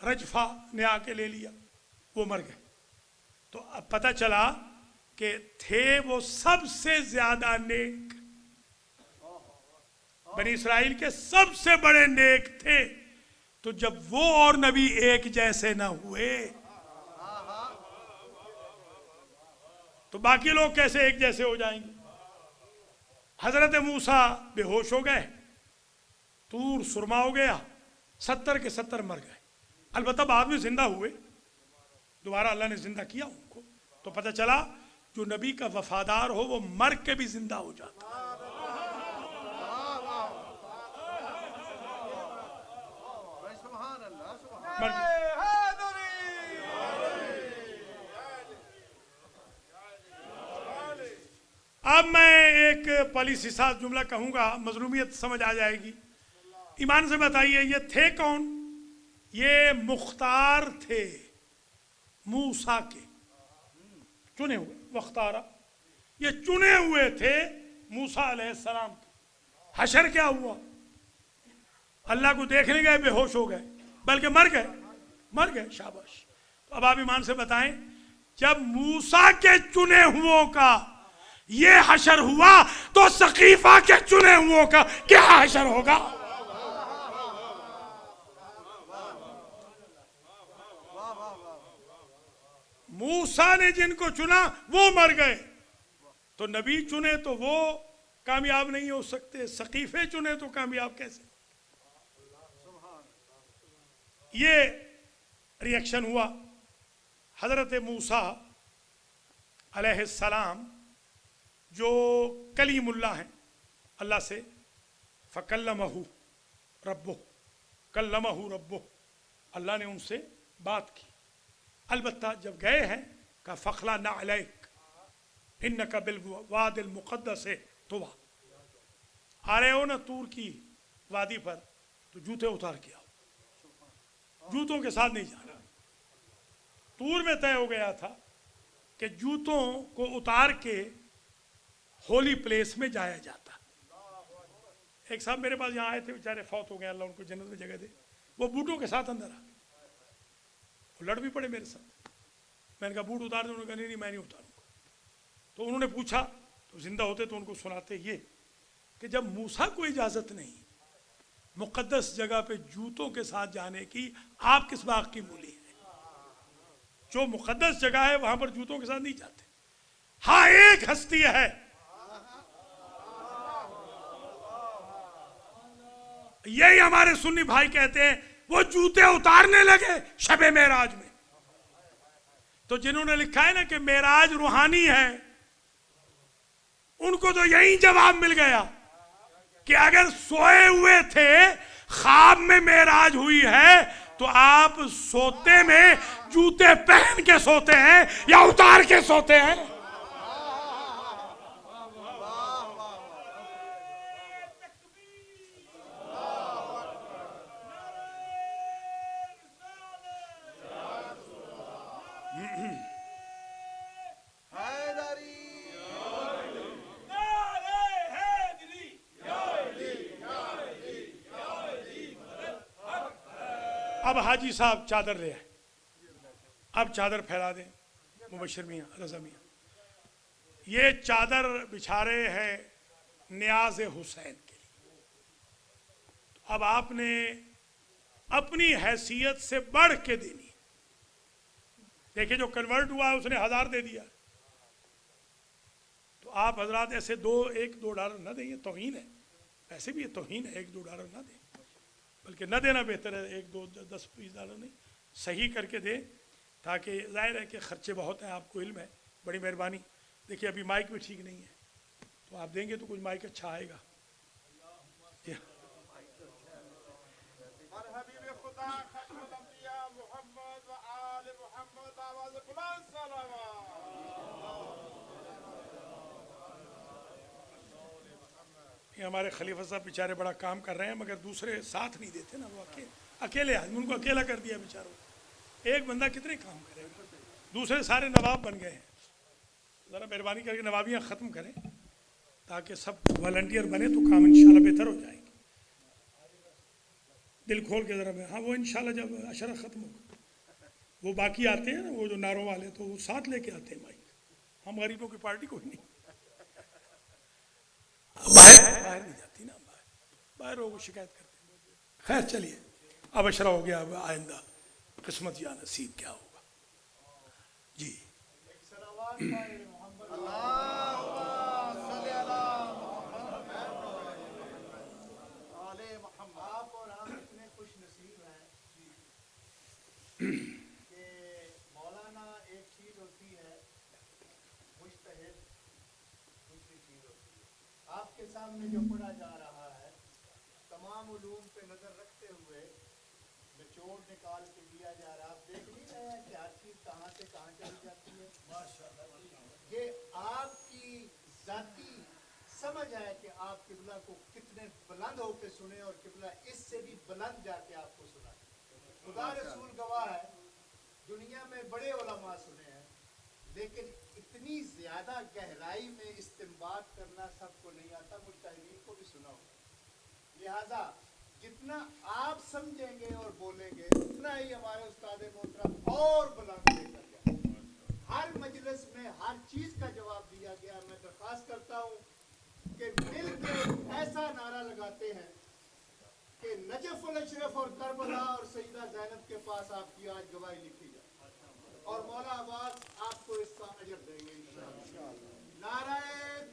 رجفہ نے آ کے لے لیا، وہ مر گئے۔ تو اب پتہ چلا کہ تھے وہ سب سے زیادہ نیک، بنی اسرائیل کے سب سے بڑے نیک تھے، تو جب وہ اور نبی ایک جیسے نہ ہوئے تو باقی لوگ کیسے ایک جیسے ہو جائیں گے؟ حضرت موسیٰ بے ہوش ہو گئے، طور سرما ہو گیا، 70 کے 70 مر گئے، البتہ بعد میں زندہ ہوئے، دوبارہ اللہ نے زندہ کیا ان کو، تو پتہ چلا جو نبی کا وفادار ہو وہ مر کے بھی زندہ ہو جاتا ہے۔ مر کے۔ اب میں ایک پالیسی ساتھ جملہ کہوں گا، مظلومیت سمجھ آ جائے گی۔ ایمان سے بتائیے یہ تھے کون؟ یہ مختار تھے موسیٰ کے، چنے ہوئے، وختارہ، یہ چنے ہوئے تھے موسیٰ علیہ السلام کے۔ حشر کیا ہوا؟ اللہ کو دیکھنے گئے، بے ہوش ہو گئے، بلکہ مر گئے، شاباش۔ تو اب آپ ایمان سے بتائیں جب موسیٰ کے چنے ہوئوں کا یہ حشر ہوا تو سقیفہ کے چنے ہوئوں کا کیا حشر ہوگا؟ موسیٰ نے جن کو چنا وہ مر گئے، تو نبی چنے تو وہ کامیاب نہیں ہو سکتے، سقیفے چنے تو کامیاب کیسے؟ یہ ریاکشن ہوا۔ حضرت موسیٰ علیہ السلام جو کلیم اللہ ہیں، اللہ سے فکلمہ ربہ، اللہ نے ان سے بات کی، البتہ جب گئے ہیں کہا فخلا نعلیک انک بالواد المقدس طویٰ، آ رہے ہو نا طور کی وادی پر تو جوتے اتار کے آؤ، جوتوں کے ساتھ نہیں جانا۔ طور میں طے ہو گیا تھا کہ جوتوں کو اتار کے ہولی پلیس میں جایا جاتا۔ ایک صاحب میرے پاس یہاں آئے تھے، بیچارے فوت ہو گئے، اللہ ان کو جنت میں جگہ دے، وہ بوٹوں کے ساتھ اندر آ گئے، وہ لڑ بھی پڑے میرے ساتھ۔ میں نے کہا بوٹ اتار دیں، انہوں نے کہا نہیں میں نہیں اتاروں گا۔ تو انہوں نے پوچھا، تو زندہ ہوتے تو ان کو سناتے یہ کہ جب موسیٰ کو اجازت نہیں مقدس جگہ پہ جوتوں کے ساتھ جانے کی، آپ کس باغ کی مولی ہے؟ جو مقدس جگہ ہے وہاں پر جوتوں کے ساتھ نہیں جاتے۔ ہاں ایک ہستی ہے، یہی ہمارے سنی بھائی کہتے ہیں، وہ جوتے اتارنے لگے شب معراج میں۔ تو جنہوں نے لکھا ہے نا کہ معراج روحانی ہے، ان کو تو یہی جواب مل گیا کہ اگر سوئے ہوئے تھے، خواب میں معراج ہوئی ہے، تو آپ سوتے میں جوتے پہن کے سوتے ہیں یا اتار کے سوتے ہیں؟ اب حاجی صاحب چادر لے آئے، اب چادر پھیلا دیں مبشر میاں، رضا میاں، یہ چادر بچھا رہے ہیں نیاز حسین کے لیے۔ اب آپ نے اپنی حیثیت سے بڑھ کے دینی۔ دیکھیں جو کنورٹ ہوا ہے اس نے 1000 دے دیا، تو آپ حضرات ایسے $1-2 نہ دیں، یہ توہین ہے، ایسے بھی یہ توہین ہے، $1-2 نہ دیں، بلکہ نہ دینا بہتر ہے، 1-2-10-20 نہیں، صحیح کر کے دیں، تاکہ ظاہر ہے کہ خرچے بہت ہیں، آپ کو علم ہے، بڑی مہربانی دیکھیے ابھی مائک بھی ٹھیک نہیں ہے، تو آپ دیں گے تو کچھ مائک اچھا آئے گا. حبیب خدا ختم الانبیاء محمد و آل محمد آواز بلند صلوات. یہ ہمارے خلیفہ صاحب بیچارے بڑا کام کر رہے ہیں مگر دوسرے ساتھ نہیں دیتے نا. وہ اکیلے آدمی، ان کو اکیلا کر دیا بیچاروں. ایک بندہ کتنے کام کرے گا، دوسرے سارے نواب بن گئے ہیں. ذرا مہربانی کر کے نوابیاں ختم کریں تاکہ سب والنٹیئر بنے تو کام انشاءاللہ بہتر ہو جائیں گے. دل کھول کے ذرا. ہاں وہ انشاءاللہ جب عشرہ ختم ہوگا وہ باقی آتے ہیں نا، وہ جو ناروں والے تو وہ ساتھ لے کے آتے ہیں مائک. ہم غریبوں کی پارٹی کوئی نہیں، باہر نہیں جاتی نا، باہر وہ شکایت کرتے ہیں. خیر چلیے اب عشرہ ہو گیا، اب آئندہ قسمت یا نصیب کیا ہوگا. جی آپ اور ہم اتنے خوش نصیب ہیں کہ مولانا ایک چیز ہوتی ہے، مجتہد دوسری چیز ہوتی ہے. آپ کے سامنے جو پڑھا جا رہا ہے تمام علوم پہ نظر رکھتے ہوئے نچوڑ نکال کے دیا جا رہا ہے. آپ دیکھ نہیں رہے ہیں کہ ہر چیز کہاں سے کہاں چلی جاتی ہے. یہ آپ کی ذاتی سمجھ ہے کہ آپ قبلہ کو کتنے بلند ہو کے سنیں اور قبلہ اس سے بھی بلند جا کے آپ کو سنا. خدا رسول گواہ ہے، دنیا میں بڑے علماء سنے ہیں لیکن اتنی زیادہ گہرائی میں استنباط کرنا سب کو نہیں آتا. مجتہدین کو بھی سنا ہوگا. لہذا جتنا آپ سمجھیں گے اور بولیں گے اتنا ہی ہمارے استاد محترم اور بلند لے کر جائیں. ہر مجلس میں ہر چیز کا جواب دیا گیا. میں درخواست کرتا ہوں کہ مل کے ایسا نعرہ لگاتے ہیں کہ نجف الاشرف اور کربلا اور سیدہ زینب کے پاس آپ کی آج گواہی لکھی جائے اور مولا عباس آپ کو اس کا اجر دیں گے انشاءاللہ. نعرہ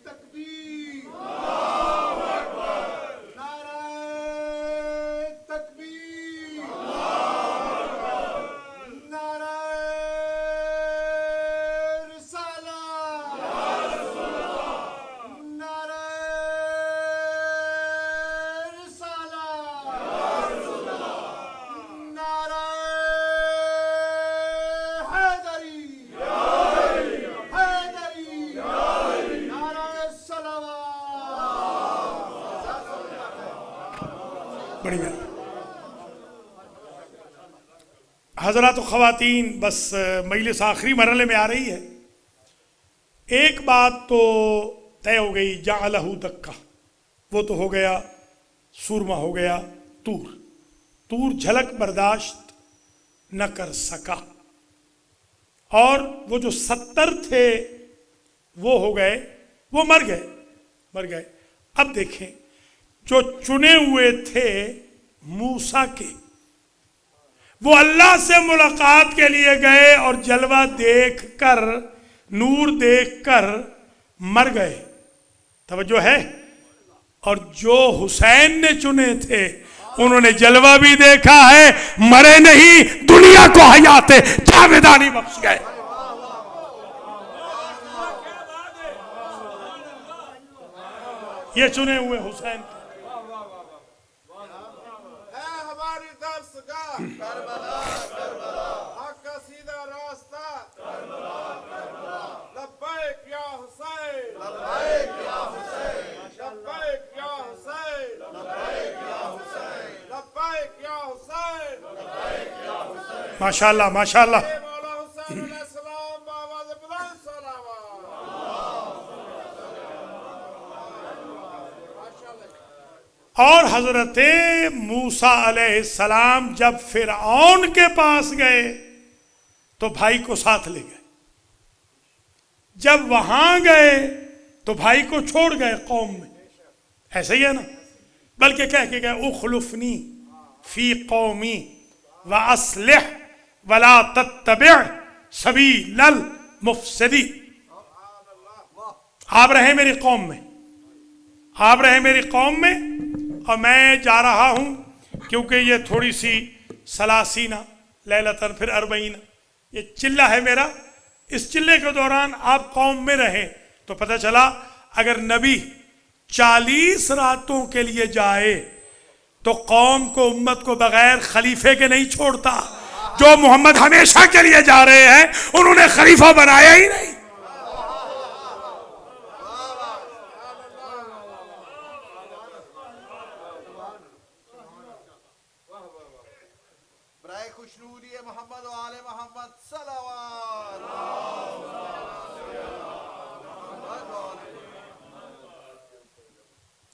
تکبیر، نعرہ تکبیر، نعرہ بڑھیا. حضرات و خواتین، بس مجلس آخری مرحلے میں آ رہی ہے. ایک بات تو طے ہو گئی، جعلہ دکہ، وہ تو ہو گیا، سورما ہو گیا. تور جھلک برداشت نہ کر سکا اور وہ جو 70 تھے وہ ہو گئے، وہ مر گئے. اب دیکھیں جو چنے ہوئے تھے موسیٰ کے، وہ اللہ سے ملاقات کے لیے گئے اور جلوہ دیکھ کر، نور دیکھ کر مر گئے. توجہ ہے. اور جو حسین نے چنے تھے انہوں نے جلوہ بھی دیکھا ہے، مرے نہیں، دنیا کو حیات جاویدانی بخش گئے. یہ چنے ہوئے حسین کے. ہماری درسگاہ کربلا، حق کا سیدھا راستہ لبیک یا حسین، لبیک یا حسین، لبیک یا حسین، لبیک یا حسین، لبیک یا حسین، لبیک یا حسین. ماشاءاللہ ماشاءاللہ. مولا حسین علیہ السلام بآواز بلند صلوات. اور حضرت موسیٰ علیہ السلام جب فرعون کے پاس گئے تو بھائی کو ساتھ لے گئے. جب وہاں گئے تو بھائی کو چھوڑ گئے قوم میں. ایسے ہی ہے نا. بلکہ کہہ کے گئے اخلفنی فی قومی واصلح ولا تتبع سبیل المفسدین. آپ رہے میری قوم میں، آپ رہے میری قوم میں، اور میں جا رہا ہوں کیونکہ یہ تھوڑی سی سلاسینہ لیلتن پھر اربعین یہ چلہ ہے میرا. اس چلے کے دوران آپ قوم میں رہیں تو پتہ چلا اگر نبی 40 راتوں کے لیے جائے تو قوم کو امت کو بغیر خلیفے کے نہیں چھوڑتا. جو محمد ہمیشہ کے لیے جا رہے ہیں انہوں نے خلیفہ بنایا ہی نہیں. برائے خوشنودی محمد و آل محمد صلوات.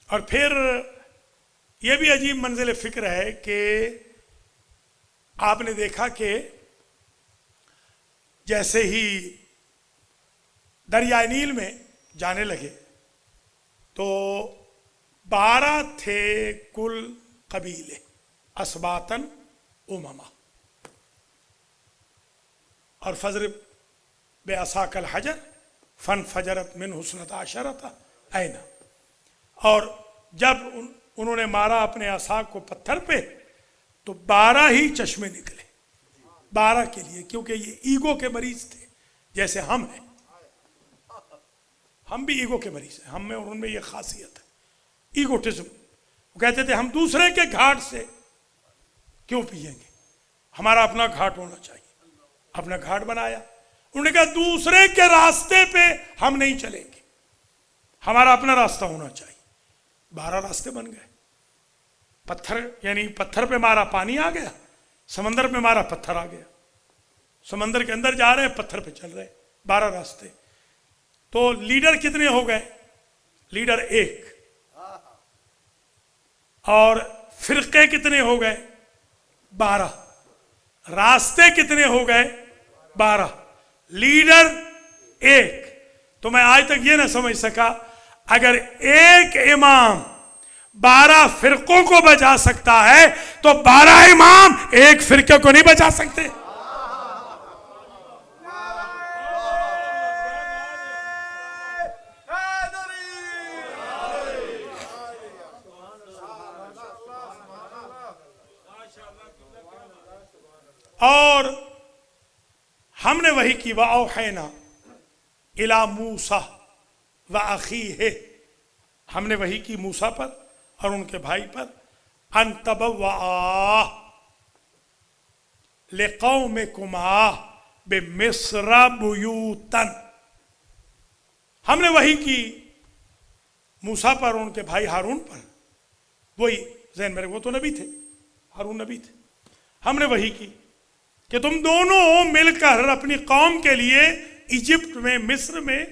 اور پھر یہ بھی عجیب منزل فکر ہے کہ آپ نے دیکھا کہ جیسے ہی دریائے نیل میں جانے لگے تو 12 تھے کل قبیلے اسباطن امما. اور فضرب بعصاک الحجر فانفجرت منہ 12 عینا. اور جب انہوں نے مارا اپنے عصا کو پتھر پہ تو 12 ہی چشمے نکلے. 12 کے لیے, کیونکہ یہ ایگو کے مریض تھے جیسے ہم ہیں. ہم بھی ایگو کے مریض ہیں, ہم میں اور ان میں یہ خاصیت ہے ایگوٹزم. وہ کہتے تھے ہم دوسرے کے گھاٹ سے کیوں پیئیں گے, ہمارا اپنا گھاٹ ہونا چاہیے. اپنا گھاٹ بنایا. انہوں نے کہا دوسرے کے راستے پہ ہم نہیں چلیں گے, ہمارا اپنا راستہ ہونا چاہیے. 12 راستے بن گئے. پتھر یعنی پتھر پہ مارا پانی آ گیا, سمندر پہ مارا پتھر آ گیا. سمندر کے اندر جا رہے ہیں, پتھر پہ چل رہے ہیں. 12 راستے. تو لیڈر کتنے ہو گئے؟ لیڈر ایک. اور فرقے کتنے ہو گئے؟ 12. راستے کتنے ہو گئے؟ 12. لیڈر ایک. تو میں آج تک یہ نہ سمجھ سکا اگر ایک امام 12 فرقوں کو بچا سکتا ہے تو 12 امام ایک فرقے کو نہیں بچا سکتے. اور ہم نے وہی کی وَأَوْحَيْنَا إِلَى مُوسَىٰ وَأَخِيهِ. ہم نے وحی کی موسیٰ پر اور ان کے بھائی پر أَن تَبَوَّآ لِقَوْمِكُمَا بِمِصْرَ بُيُوتًا. ہم نے وحی کی موسیٰ پر اور ان کے بھائی ہارون پر. وہی ذہن میرے, وہ تو نبی تھے, ہارون نبی تھے. ہم نے وحی کی کہ تم دونوں مل کر اپنی قوم کے لیے ایجپٹ میں, مصر میں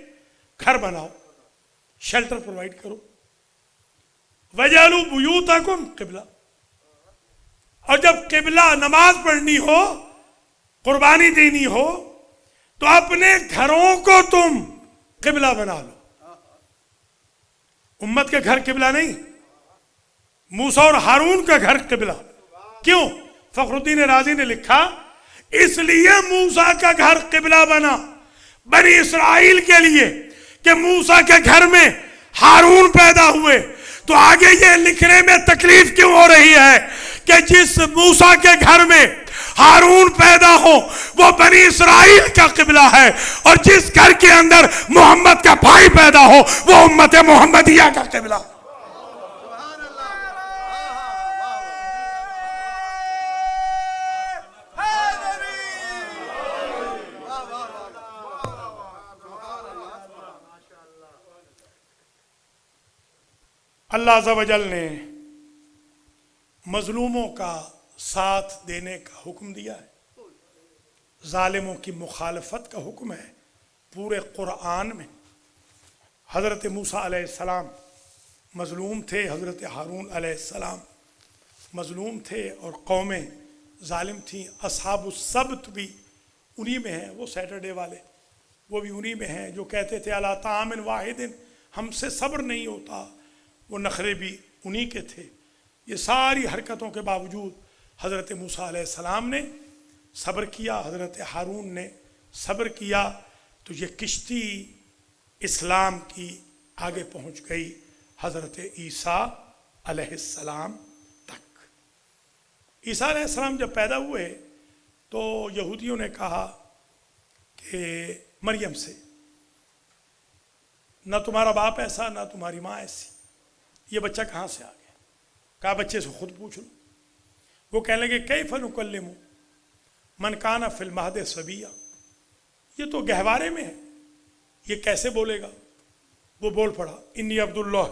گھر بناؤ, شیلٹر پرووائڈ کرو. وَجَعَلُوا بُيُوتَكُمْ قِبْلَةً. اور جب قبلہ نماز پڑھنی ہو, قربانی دینی ہو, تو اپنے گھروں کو تم قبلہ بنا لو. امت کے گھر قبلہ نہیں, موسیٰ اور ہارون کا گھر قبلہ. کیوں؟ فخر الدین رازی نے لکھا اس لیے موسیٰ کا گھر قبلہ بنا بنی اسرائیل کے لیے کہ موسیٰ کے گھر میں ہارون پیدا ہوئے. تو آگے یہ لکھنے میں تکلیف کیوں ہو رہی ہے کہ جس موسیٰ کے گھر میں ہارون پیدا ہو وہ بنی اسرائیل کا قبلہ ہے, اور جس گھر کے اندر محمد کا بھائی پیدا ہو وہ امت محمدیہ کا قبلہ. اللہ عز و جل نے مظلوموں کا ساتھ دینے کا حکم دیا ہے, ظالموں کی مخالفت کا حکم ہے پورے قرآن میں. حضرت موسیٰ علیہ السلام مظلوم تھے, حضرت ہارون علیہ السلام مظلوم تھے اور قومیں ظالم تھیں. اصحاب السبت بھی انہی میں ہیں, وہ سیٹرڈے والے وہ بھی انہی میں ہیں جو کہتے تھے علی طعام واحد, ہم سے صبر نہیں ہوتا. وہ نخرے بھی انہی کے تھے. یہ ساری حرکتوں کے باوجود حضرت موسیٰ علیہ السلام نے صبر کیا, حضرت ہارون نے صبر کیا, تو یہ کشتی اسلام کی آگے پہنچ گئی حضرت عیسیٰ علیہ السلام تک. عیسیٰ علیہ السلام جب پیدا ہوئے تو یہودیوں نے کہا کہ مریم سے نہ تمہارا باپ ایسا نہ تمہاری ماں ایسی، یہ بچہ کہاں سے آ گیا؟ کہا بچے سے خود پوچھ لو۔ وہ کہنے لگے کیف نکلم من کان فی المہد صبیا، یہ تو گہوارے میں ہے، یہ کیسے بولے گا؟ وہ بول پڑا انی عبداللہ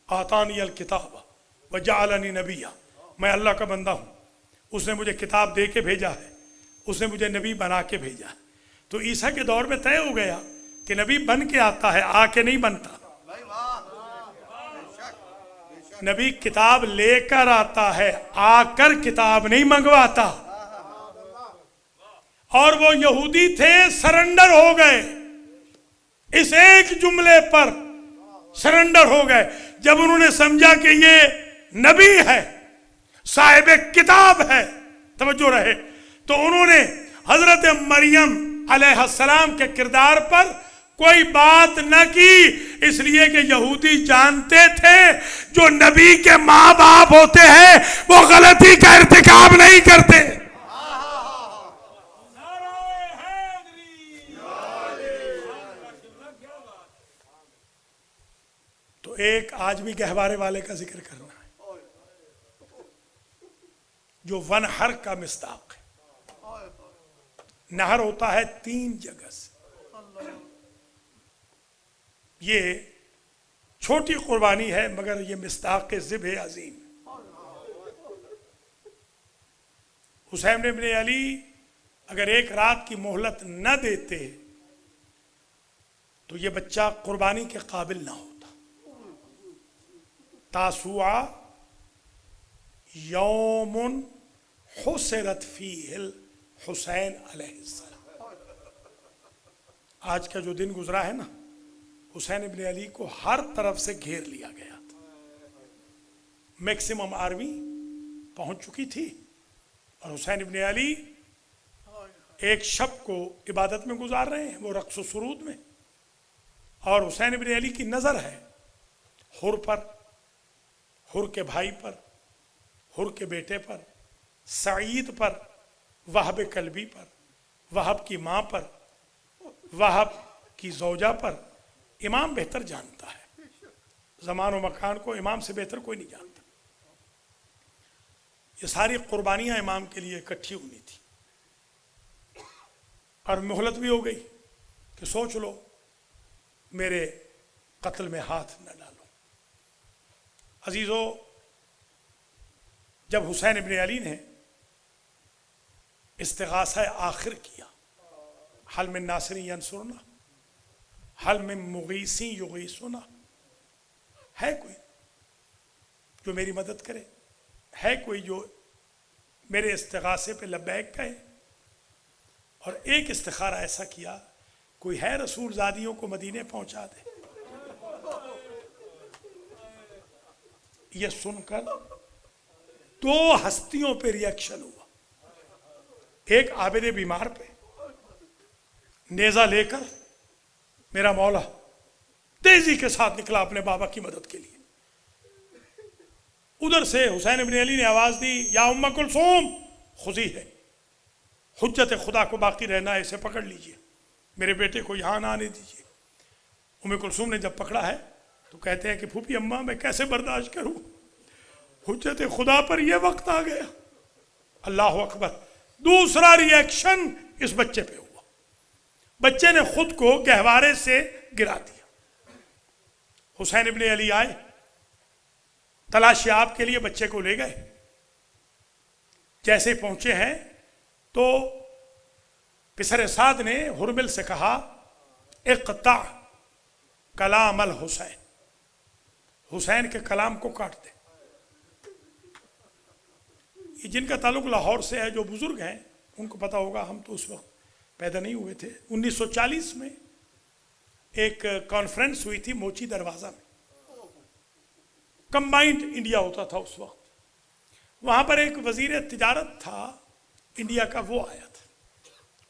آتانی الکتاب وجعلنی نبیا، میں اللہ کا بندہ ہوں، اس نے مجھے کتاب دے کے بھیجا ہے، اس نے مجھے نبی بنا کے بھیجا ہے۔ تو عیسیٰ کے دور میں طے ہو گیا کہ نبی بن کے آتا ہے، آ کے نہیں بنتا۔ بھائی واہ بے شک بے شک نبی کتاب لے کر آتا ہے، آ کر کتاب نہیں منگواتا۔ اور وہ یہودی تھے، سرنڈر ہو گئے، اس ایک جملے پر سرنڈر ہو گئے۔ جب انہوں نے سمجھا کہ یہ نبی ہے، صاحب کتاب ہے، توجہ رہے، تو انہوں نے حضرت مریم علیہ السلام کے کردار پر کوئی بات نہ کی، اس لیے کہ یہودی جانتے تھے جو نبی کے ماں باپ ہوتے ہیں وہ غلطی کا ارتکاب نہیں کرتے۔ تو ایک آج بھی گہوارے والے کا ذکر کرنا ہے جو ونہر کا مصداق ہے۔ نہر ہوتا ہے 3 جگہ سے، یہ چھوٹی قربانی ہے مگر یہ مصداق ذبح عظیم۔ حسین ابن علی اگر ایک رات کی مہلت نہ دیتے تو یہ بچہ قربانی کے قابل نہ ہوتا۔ تاسوعا یوم حسرت فیہ الحسین علیہ السلام، آج کا جو دن گزرا ہے نا، حسین ابن علی کو ہر طرف سے گھیر لیا گیا تھا، میکسیمم آرمی پہنچ چکی تھی، اور حسین ابن علی ایک شب کو عبادت میں گزار رہے ہیں، وہ رقص و سرود میں، اور حسین ابن علی کی نظر ہے حر پر، حر کے بھائی پر، حر کے بیٹے پر، سعید پر، وہب کلبی پر، وہب کی ماں پر، وہب کی زوجہ پر۔ امام بہتر جانتا ہے، زمان و مکان کو امام سے بہتر کوئی نہیں جانتا۔ یہ ساری قربانیاں امام کے لیے اکٹھی ہونی تھی، اور مہلت بھی ہو گئی کہ سوچ لو، میرے قتل میں ہاتھ نہ ڈالو۔ عزیزو، جب حسین ابن علی نے استغاثہ آخر کیا، حل من ناصر ینصرنا، حل من مغیث یغیثنا، ہے کوئی جو میری مدد کرے، ہے کوئی جو میرے استغاثے پہ لبیک کہے؟ اور ایک استخارہ ایسا کیا، کوئی ہے رسول زادیوں کو مدینے پہنچا دے؟ یہ سن کر 2 ہستیوں پہ ریاکشن ہوا، ایک عابد بیمار پہ، نیزہ لے کر میرا مولا تیزی کے ساتھ نکلا اپنے بابا کی مدد کے لیے۔ ادھر سے حسین ابن علی نے آواز دی، یا ام کلثوم خذی ہے، حجت خدا کو باقی رہنا ہے، اسے پکڑ لیجئے، میرے بیٹے کو یہاں نہ آنے دیجئے۔ ام کلثوم نے جب پکڑا ہے تو کہتے ہیں کہ پھوپھی اماں میں کیسے برداشت کروں، حجت خدا پر یہ وقت آ گیا۔ اللہ اکبر۔ دوسرا ریاکشن اس بچے پہ ہوا، بچے نے خود کو گہوارے سے گرا دیا۔ حسین ابن علی آئے، تلاشی آپ کے لیے بچے کو لے گئے، جیسے پہنچے ہیں تو پسر سعد نے حرمل سے کہا اقطع کلام الحسین، حسین کے کلام کو کاٹ دے۔ یہ جن کا تعلق لاہور سے ہے، جو بزرگ ہیں ان کو پتا ہوگا، ہم تو اس وقت پیدا نہیں ہوئے تھے۔ 1940 میں ایک کانفرنس ہوئی تھی موچی دروازہ میں، کمبائنڈ انڈیا ہوتا تھا اس وقت، وہاں پر ایک وزیر تجارت تھا انڈیا کا، وہ آیا تھا،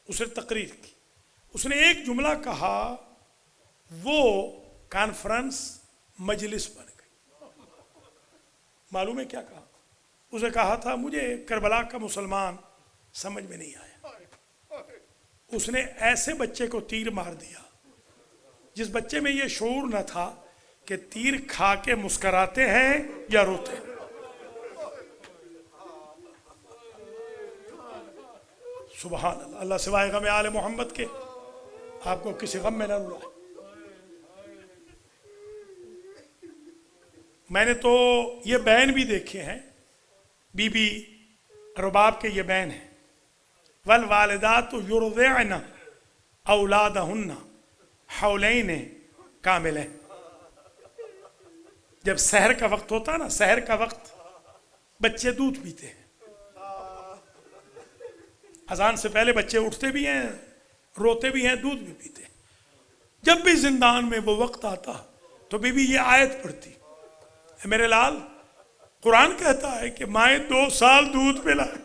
اس نے تقریر کی، اس نے ایک جملہ کہا، وہ کانفرنس مجلس بن گئی۔ معلوم ہے کیا کہا؟ اس نے کہا تھا مجھے کربلا کا مسلمان سمجھ میں نہیں آیا، اس نے ایسے بچے کو تیر مار دیا جس بچے میں یہ شعور نہ تھا کہ تیر کھا کے مسکراتے ہیں یا روتے ہیں. سبحان اللہ. اللہ سوائے غم آل محمد کے آپ کو کسی غم میں نہ رلائے. میں نے تو یہ بین بھی دیکھے ہیں، بی بی رباب کے یہ بین ہیں، والوالدات یرضعن اولادہن حولین کاملین. جب سحر کا وقت ہوتا نا، سحر کا وقت بچے دودھ پیتے ہیں. اذان سے پہلے بچے اٹھتے بھی ہیں، روتے بھی ہیں، دودھ بھی پیتے ہیں. جب بھی زندان میں وہ وقت آتا تو بی بی یہ آیت پڑھتی، میرے لال قرآن کہتا ہے کہ مائیں 2 سال دودھ پلائے.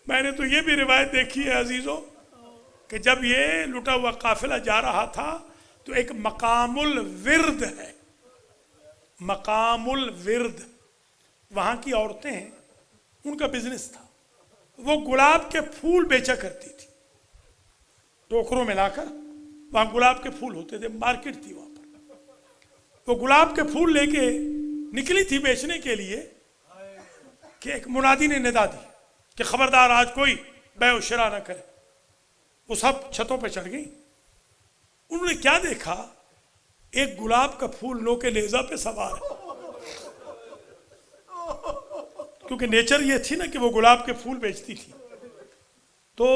میں نے تو یہ بھی روایت دیکھی ہے عزیزوں کہ جب یہ لٹا ہوا قافلہ جا رہا تھا تو ایک مقام الورد ہے، مقام الورد، وہاں کی عورتیں ہیں، ان کا بزنس تھا. وہ گلاب کے پھول بیچا کرتی تھی، ٹوکروں میں لا کر. وہاں گلاب کے پھول ہوتے تھے، مارکیٹ تھی وہاں پر. وہ گلاب کے پھول لے کے نکلی تھی بیچنے کے لیے کہ ایک منادی نے ندا دی کہ خبردار آج کوئی بیع و شراء نہ کرے. وہ سب چھتوں پہ چڑھ گئی. انہوں نے کیا دیکھا، ایک گلاب کا پھول نو کے نیزہ پہ سوار ہے. کیونکہ نیچر یہ تھی نا کہ وہ گلاب کے پھول بیچتی تھی. تو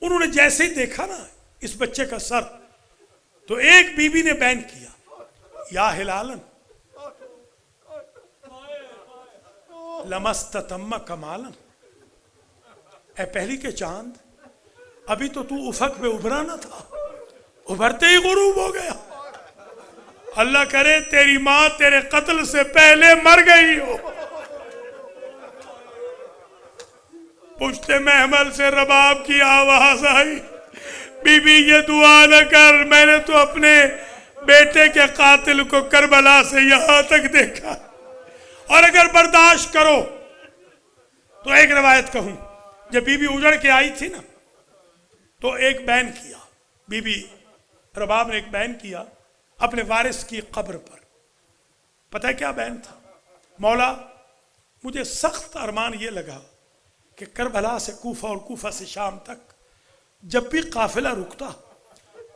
انہوں نے جیسے ہی دیکھا نا اس بچے کا سر، تو ایک بی بی نے بین کیا، یا ہلالن لمستتم کمالن. اے پہلی کے چاند، ابھی تو افق میں ابھرا نہ تھا، ابھرتے ہی غروب ہو گیا. اللہ کرے تیری ماں تیرے قتل سے پہلے مر گئی ہو. پشت محمل سے رباب کی آواز آئی، بی بی یہ دعا نہ کر، میں نے تو اپنے بیٹے کے قاتل کو کربلا سے یہاں تک دیکھا، اور اگر برداشت کرو تو ایک روایت کہوں، جب بی بی اجڑ کے آئی تھی نا تو ایک بین کیا، بی بی رباب نے ایک بین کیا اپنے وارث کی قبر پر. پتہ ہے کیا بین تھا؟ مولا مجھے سخت ارمان یہ لگا کہ کربلا سے کوفہ اور کوفہ سے شام تک جب بھی قافلہ رکتا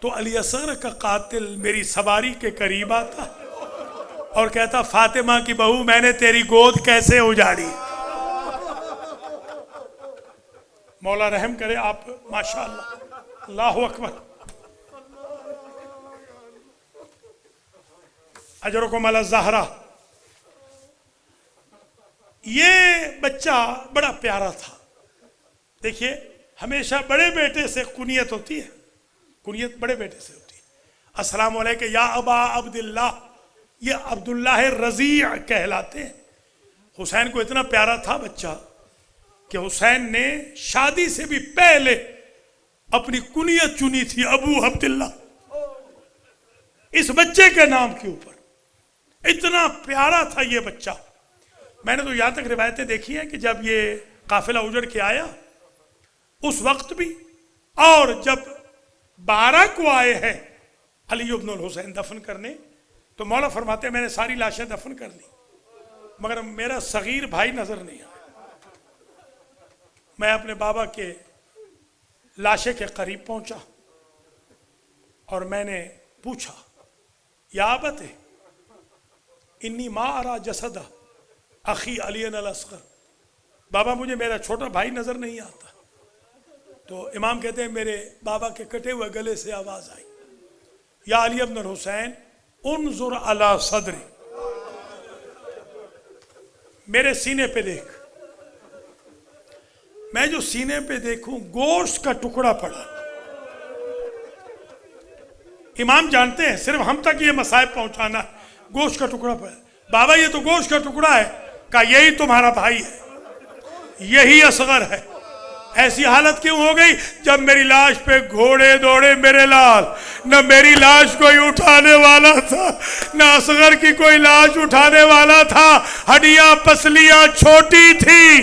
تو علی اصغر کا قاتل میری سواری کے قریب آتا اور کہتا، فاطمہ کی بہو میں نے تیری گود کیسے اجاڑی. مولا رحم کرے آپ، ماشاءاللہ، اللہ اکبر. اجرکم علی الزہرا. یہ بچہ بڑا پیارا تھا. دیکھیے ہمیشہ بڑے بیٹے سے کنیت ہوتی ہے، کنیت بڑے بیٹے سے ہوتی ہے. السلام علیکم یا ابا عبداللہ، یہ عبداللہ رضیع کہلاتے ہیں. حسین کو اتنا پیارا تھا بچہ کہ حسین نے شادی سے بھی پہلے اپنی کنیت چنی تھی ابو عبداللہ اس بچے کے نام کے اوپر. اتنا پیارا تھا یہ بچہ. میں نے تو یہاں تک روایتیں دیکھی ہیں کہ جب یہ قافلہ اجڑ کے آیا اس وقت بھی، اور جب 12 کو آئے ہیں علی ابن الحسین دفن کرنے، تو مولا فرماتے ہیں میں نے ساری لاشیں دفن کر لی مگر میرا صغیر بھائی نظر نہیں آیا. میں اپنے بابا کے لاشے کے قریب پہنچا اور میں نے پوچھا، یا ابت انی ما ارا جسد اخی علی الاصغر، بابا مجھے میرا چھوٹا بھائی نظر نہیں آتا. تو امام کہتے ہیں میرے بابا کے کٹے ہوئے گلے سے آواز آئی، یا علی ابن الحسین انظر علی صدری، میرے سینے پہ دیکھ. میں جو سینے پہ دیکھوں گوشت کا ٹکڑا پڑا. امام جانتے ہیں صرف ہم تک یہ مصائب پہنچانا ہے. گوشت کا ٹکڑا پڑا. بابا یہ تو گوشت کا ٹکڑا ہے. کہا یہی تمہارا بھائی ہے، یہی اصغر ہے. ایسی حالت کیوں ہو گئی؟ جب میری لاش پہ گھوڑے دوڑے میرے لال، نہ میری لاش کوئی اٹھانے والا تھا نہ اصغر کی کوئی لاش اٹھانے والا تھا. ہڈیاں پسلیاں چھوٹی تھی.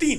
3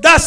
10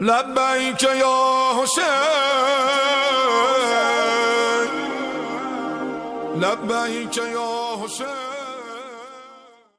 لبيك يا حسين لبيك يا حسين